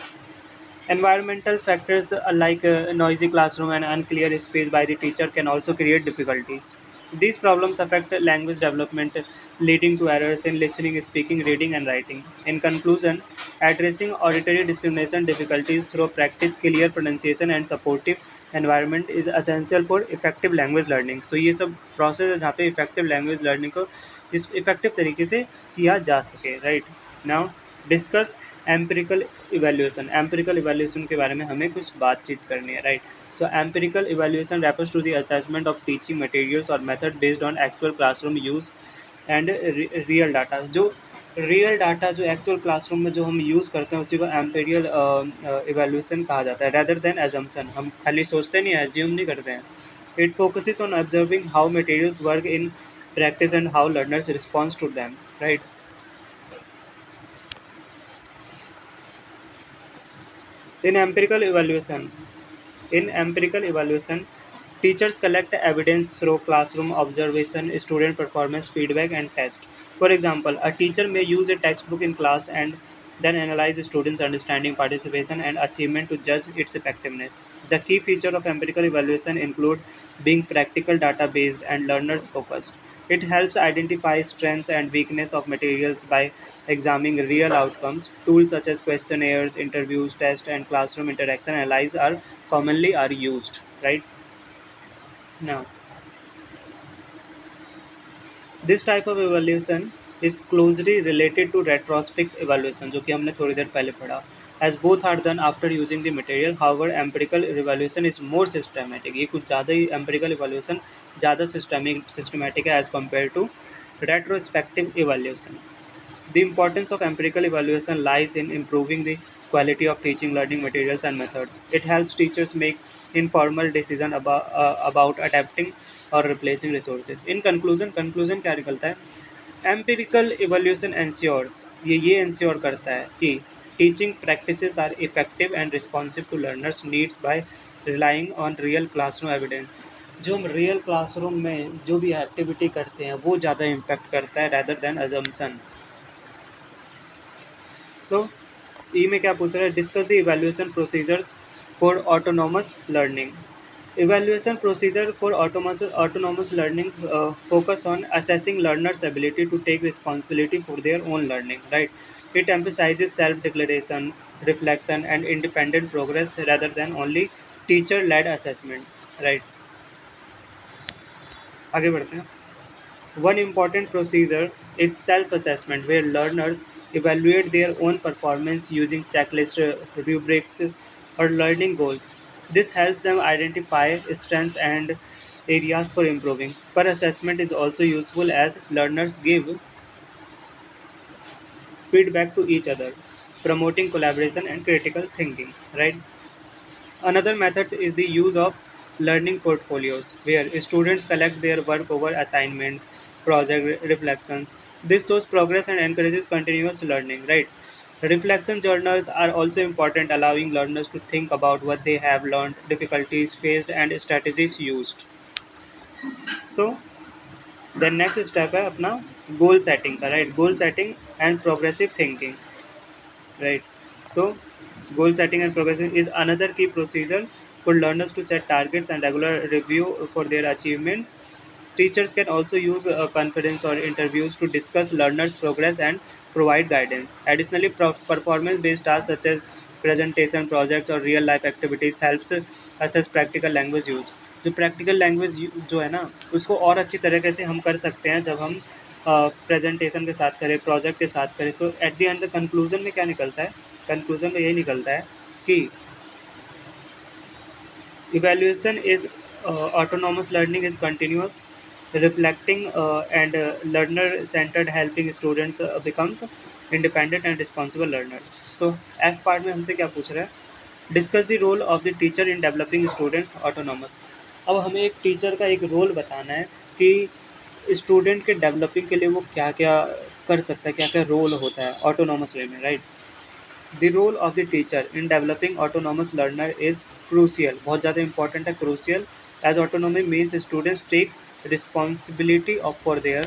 environmental factors like a noisy classroom and unclear space by the teacher can also create difficulties. These problems affect language development, leading to errors in listening, speaking, reading, and writing. In conclusion, addressing auditory discrimination difficulties through practice, clear pronunciation, and supportive environment is essential for effective language learning. So ये सब process है जहाँ पे effective language learning को इस effective तरीके से किया जा सके, right? Now discuss empirical evaluation के बारे में हमें कुछ बातचीत करनी है, right. So empirical evaluation refers to the assessment of teaching materials और method based on actual classroom use and real data. जो रियल डाटा जो एक्चुअल क्लासरूम में जो हम यूज़ करते हैं उसी को एम्पेरियल इवेल्यूशन कहा जाता है, रेदर देन एजम्पशन. हम खाली सोचते नहीं हैं, एज्यूम नहीं करते हैं. It focuses on observing how materials work in practice and how learners response to them, right. In empirical evaluation, in empirical evaluation, teachers collect evidence through classroom observation, student performance feedback, and test. For example, a teacher may use a textbook in class and then analyze students' understanding, participation, and achievement to judge its effectiveness. The key feature of empirical evaluation include being practical, data based, and learners focused. It helps identify strengths and weakness of materials by examining real outcomes. Tools such as questionnaires, interviews, tests, and classroom interaction analysis are commonly are used. Right now, this type of evaluation is closely related to retrospective evaluation, जो कि हमने थोड़ी देर पहले पढ़ा. As both are done after using the material, however, empirical evaluation is more systematic. ये कुछ ज़्यादा ही empirical evaluation ज़्यादा systematic है as compared to retrospective evaluation. The importance of empirical evaluation lies in improving the quality of teaching, learning materials, and methods. It helps teachers make informal decisions about adapting or replacing resources. In conclusion क्या निकलता है? Empirical evaluation ensures ये ensure करता है कि teaching practices are effective and responsive to learners' needs by relying on real classroom evidence. जो हम real classroom में जो भी एक्टिविटी करते हैं वो ज़्यादा इम्पैक्ट करता है rather than assumption. सो ई में क्या पूछ रहा है? Discuss the evaluation procedures for autonomous learning. Evaluation procedure for autonomous learning focus on assessing learners' ability to take responsibility for their own learning. Right? It emphasizes self-declaration, reflection, and independent progress rather than only teacher-led assessment. Right? आगे बढ़ते हैं. One important procedure is self-assessment, where learners evaluate their own performance using checklists, rubrics, or learning goals. This helps them identify strengths and areas for improving. Per assessment is also useful as learners give feedback to each other, promoting collaboration and critical thinking, right? Another method is the use of learning portfolios, where students collect their work over assignments, reflections. This shows progress and encourages continuous learning, right? Reflection journals are also important, allowing learners to think about what they have learned, difficulties faced, and strategies used. So, the next step है अपना goal setting का, right? Goal setting and progressive thinking, right? So, goal setting and progression is another key procedure for learners to set targets and regular review for their achievements. Teachers can also use a conference or interviews to discuss learners' progress and provide guidance. Additionally, performance-based tasks such as presentation, project और real life activities helps assess practical language use. जो practical language जो है ना, उसको और अच्छी तरीके से हम कर सकते हैं जब हम प्रेजेंटेशन के साथ करें, प्रोजेक्ट के साथ करें. सो एट द एंड कंक्लूजन में क्या निकलता है? कंक्लूजन में यही निकलता है कि evaluation is autonomous learning is continuous, reflecting and learner centered, helping students becomes independent and responsible learners. So F part में हमसे क्या पूछ रहा है? Discuss the role of the teacher in developing students autonomous. अब हमें एक टीचर का एक रोल बताना है कि स्टूडेंट के डेवलपिंग के लिए वो क्या क्या कर सकता है, क्या क्या रोल होता है ऑटोनॉमस वे में, right? The role of the teacher in developing autonomous learner is crucial. बहुत ज़्यादा important है, crucial, as autonomy means students take responsibility for their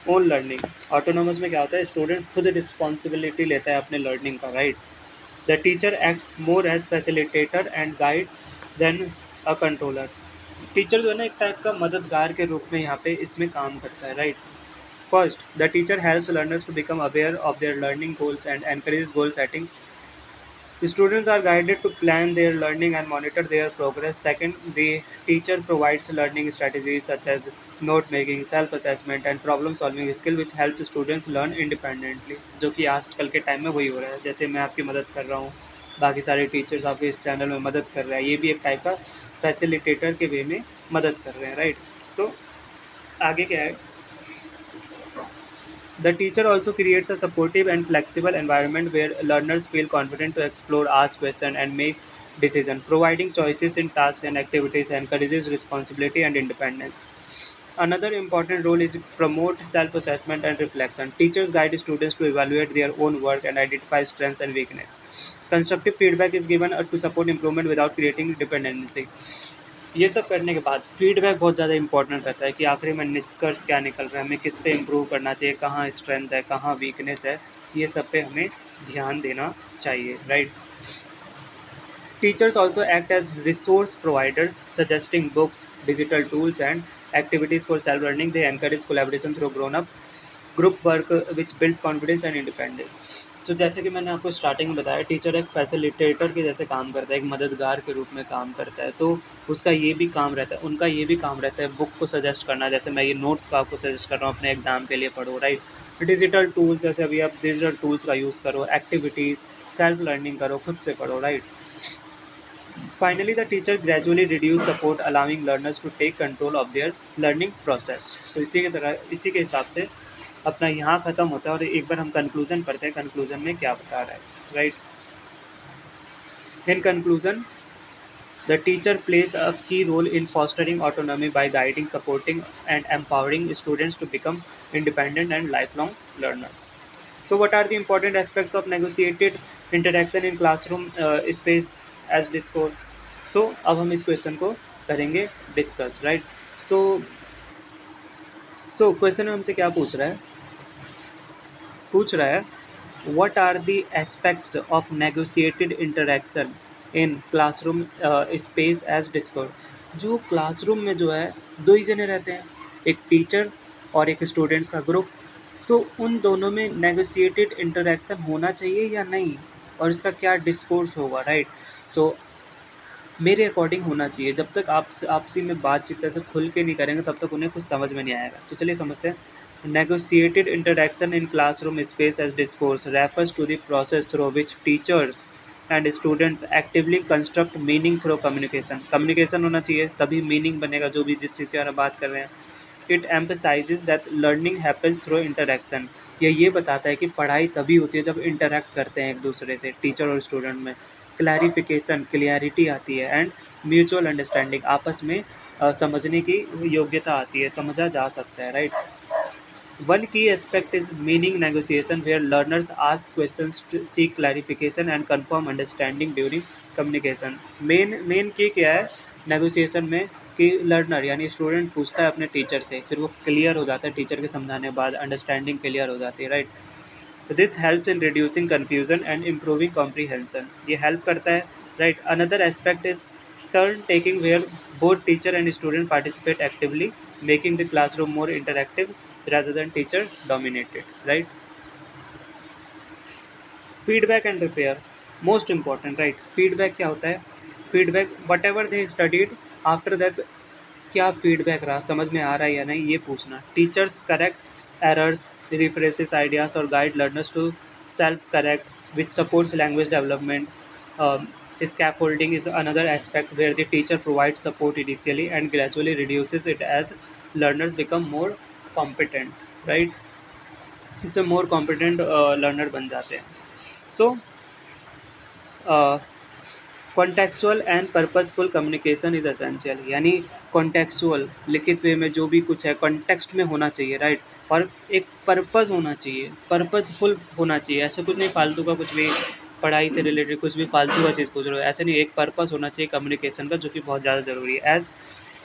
own learning. Autonomous में क्या होता है? स्टूडेंट खुद रिस्पॉन्सिबिलिटी लेता है अपने लर्निंग का, right? The teacher acts more as facilitator and guide than a controller. Teacher जो है ना एक टाइप का मददगार के रूप में यहाँ पे इसमें काम करता है, right? First, the teacher helps learners to become aware of their learning goals and encourages goal settings. The students are guided to plan their learning and monitor their progress. Second, the teacher provides learning strategies such as note making, self assessment, and problem solving skill which help students learn independently. जो कि आजकल के time में वही हो रहा है. जैसे मैं आपकी मदद कर रहा हूँ, बाकी सारे टीचर्स आपके इस चैनल में मदद कर रहे हैं. ये भी एक टाइप का फैसिलिटेटर के वे में मदद कर रहे हैं, राइट? तो आगे क्या है? The teacher also creates a supportive and flexible environment where learners feel confident to explore, ask questions, and make decisions. Providing choices in tasks and activities encourages responsibility and independence. Another important role is to promote self-assessment and reflection. Teachers guide students to evaluate their own work and identify strengths and weaknesses. Constructive feedback is given to support improvement without creating dependency. ये सब करने के बाद feedback बहुत ज़्यादा important रहता है कि आखिरी में निष्कर्ष क्या निकल रहा है, हमें किस पे इम्प्रूव करना चाहिए, कहाँ स्ट्रेंथ है, कहाँ वीकनेस है, ये सब पे हमें ध्यान देना चाहिए, right? Teachers also act as resource providers, suggesting books, digital tools, and activities for self-learning. They encourage collaboration through grown-up group work, which builds confidence and independence. तो जैसे कि मैंने आपको स्टार्टिंग में बताया, टीचर एक फैसिलिटेटर के जैसे काम करता है, एक मददगार के रूप में काम करता है. तो उसका ये भी काम रहता है, उनका ये भी काम रहता है बुक को सजेस्ट करना. जैसे मैं ये नोट्स का आपको सजेस्ट कर रहा हूँ अपने एग्जाम के लिए पढ़ो, राइट? डिजिटल टूल्स, जैसे अभी आप डिजिटल टूल्स का यूज़ करो, एक्टिविटीज़, सेल्फ लर्निंग करो, खुद से पढ़ो, right? Finally, the teacher gradually reduce support, allowing learners to take control of their learning process. So इसी के तरह इसी के हिसाब से अपना यहाँ ख़त्म होता है और एक बार हम कंक्लूजन पढ़ते हैं, कंक्लूजन में क्या बता रहा है, right? In conclusion, the teacher plays a key role in fostering autonomy by guiding, supporting, and empowering students to become independent and lifelong learners. So, what are the important aspects of negotiated interaction in classroom space as discourse? So, अब हम इस question को करेंगे discuss, right? So question में हमसे क्या पूछ रहा है what are the aspects of negotiated interaction in classroom space as discourse. जो क्लासरूम में जो है दो ही जने रहते हैं, एक टीचर और एक स्टूडेंट्स का ग्रुप. तो उन दोनों में नेगोशिएटेड इंटरेक्शन होना चाहिए या नहीं, और इसका क्या डिस्कोर्स होगा, राइट? सो मेरे अकॉर्डिंग होना चाहिए. जब तक आपसी में बातचीत ऐसे खुल के नहीं करेंगे तब तक उन्हें कुछ समझ में नहीं आएगा. तो चलिए समझते हैं. Negotiated interaction in classroom space as discourse refers to the process through which teachers and students actively construct meaning through communication. Communication होना चाहिए तभी मीनिंग बनेगा, जो भी जिस चीज़ के बारे में बात कर रहे हैं. It emphasises that learning happens through interaction. ये बताता है कि पढ़ाई तभी होती है जब इंटरेक्ट करते हैं एक दूसरे से, टीचर और स्टूडेंट में। क्लैरिफिकेशन, क्लियरिटी आती है, एंड म्यूचुअल अंडरस्टैंडिंग, आपस में समझने की योग्यता आती है, समझा जा सकता है, right. One key aspect is meaning negotiation, where learners ask questions to seek clarification and confirm understanding during communication. Main की क्या है नेगोशिएशन में, कि लर्नर यानी स्टूडेंट पूछता है अपने टीचर से, फिर वो क्लियर हो जाता है टीचर के समझाने के बाद, अंडरस्टैंडिंग क्लियर हो जाती है, right. This helps in reducing confusion and improving comprehension, ये हेल्प करता है, right. Another aspect is turn taking, where both teacher and student participate actively, making the classroom more interactive rather than teacher dominated, right? Feedback and repair, most important, right? Feedback क्या होता है? Feedback, whatever they studied, after that क्या feedback रहा, समझ में आ रहा है या नहीं, ये पूछना। Teachers correct errors, rephrases ideas और guide learners to self correct which supports language development. Scaffolding is another aspect where the teacher provides support initially and gradually reduces it as learners become more competent, right? इससे मोर competent learner बन जाते हैं। So contextual and purposeful communication is essential, यानी contextual, लिखित way में जो भी कुछ है कॉन्टेक्स्ट में होना चाहिए, राइट। और एक पर्पस होना चाहिए, पर्पसफुल होना चाहिए, ऐसा कुछ नहीं फालतू का कुछ भी, पढ़ाई से रिलेटेड कुछ भी फालतू का चीज़ पूछ रहे हो, ऐसे नहीं, एक पर्पस होना चाहिए कम्युनिकेशन का, जो कि बहुत ज़्यादा ज़रूरी है। As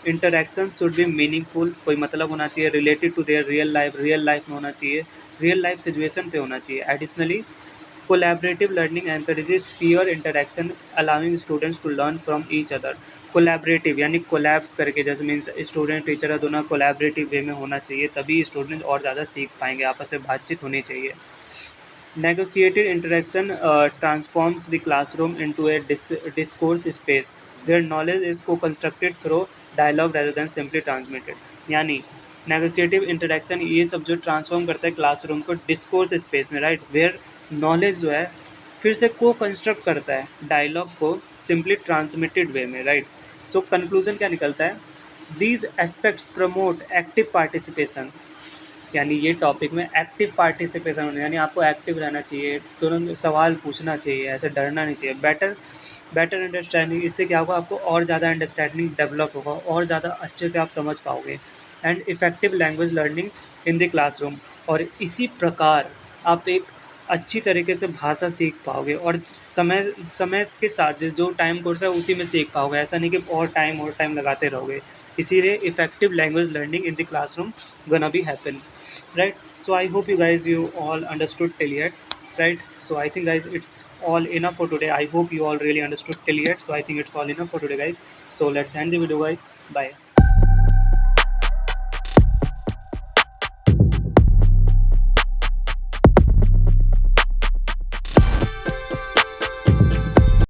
interaction should be meaningful, कोई मतलब होना चाहिए, related to their real life में होना चाहिए, रियल लाइफ सिचुएशन पे होना चाहिए। Additionally collaborative learning encourages peer interaction, allowing students to learn from each other. Collaborative यानी कोलैब करके, जैसे मीन्स स्टूडेंट टीचर है दोनों कोलैबोरेटिव वे में होना चाहिए, तभी स्टूडेंट और ज़्यादा सीख पाएंगे, आपस में बातचीत होनी चाहिए। Negotiated interaction transforms the classroom into a discourse space where knowledge is co-constructed through dialogue rather than simply transmitted. यानी नेगोशिएटिव इंटरेक्शन ये सब जो ट्रांसफॉर्म करता है क्लासरूम को डिस्कोर्स स्पेस में, राइट, वेयर नॉलेज जो है फिर से को कंस्ट्रक्ट करता है डायलॉग को सिंपली ट्रांसमिटेड वे में, राइट। सो कंक्लूजन क्या निकलता है? These aspects promote active participation, यानी ये टॉपिक में एक्टिव पार्टिसिपेशन होना, यानी आपको एक्टिव रहना चाहिए, तुरंत सवाल पूछना चाहिए, ऐसे डरना नहीं चाहिए। बेटर अंडरस्टैंडिंग, इससे क्या होगा, आपको और ज़्यादा अंडरस्टैंडिंग डेवलप होगा, और ज़्यादा अच्छे से आप समझ पाओगे। And effective language learning in the classroom, और इसी प्रकार आप एक अच्छी तरीके से भाषा सीख पाओगे, और समय समय के साथ जो टाइम कोर्स है उसी में सीख पाओगे, ऐसा नहीं कि और टाइम लगाते रहोगे। इसीलिए effective language learning in the classroom gonna be happen, right? So I hope you all understood till yet, right? So I think guys it's all enough for today. I hope you all really understood till yet. So I think it's all enough for today guys. So let's end the video guys. Bye.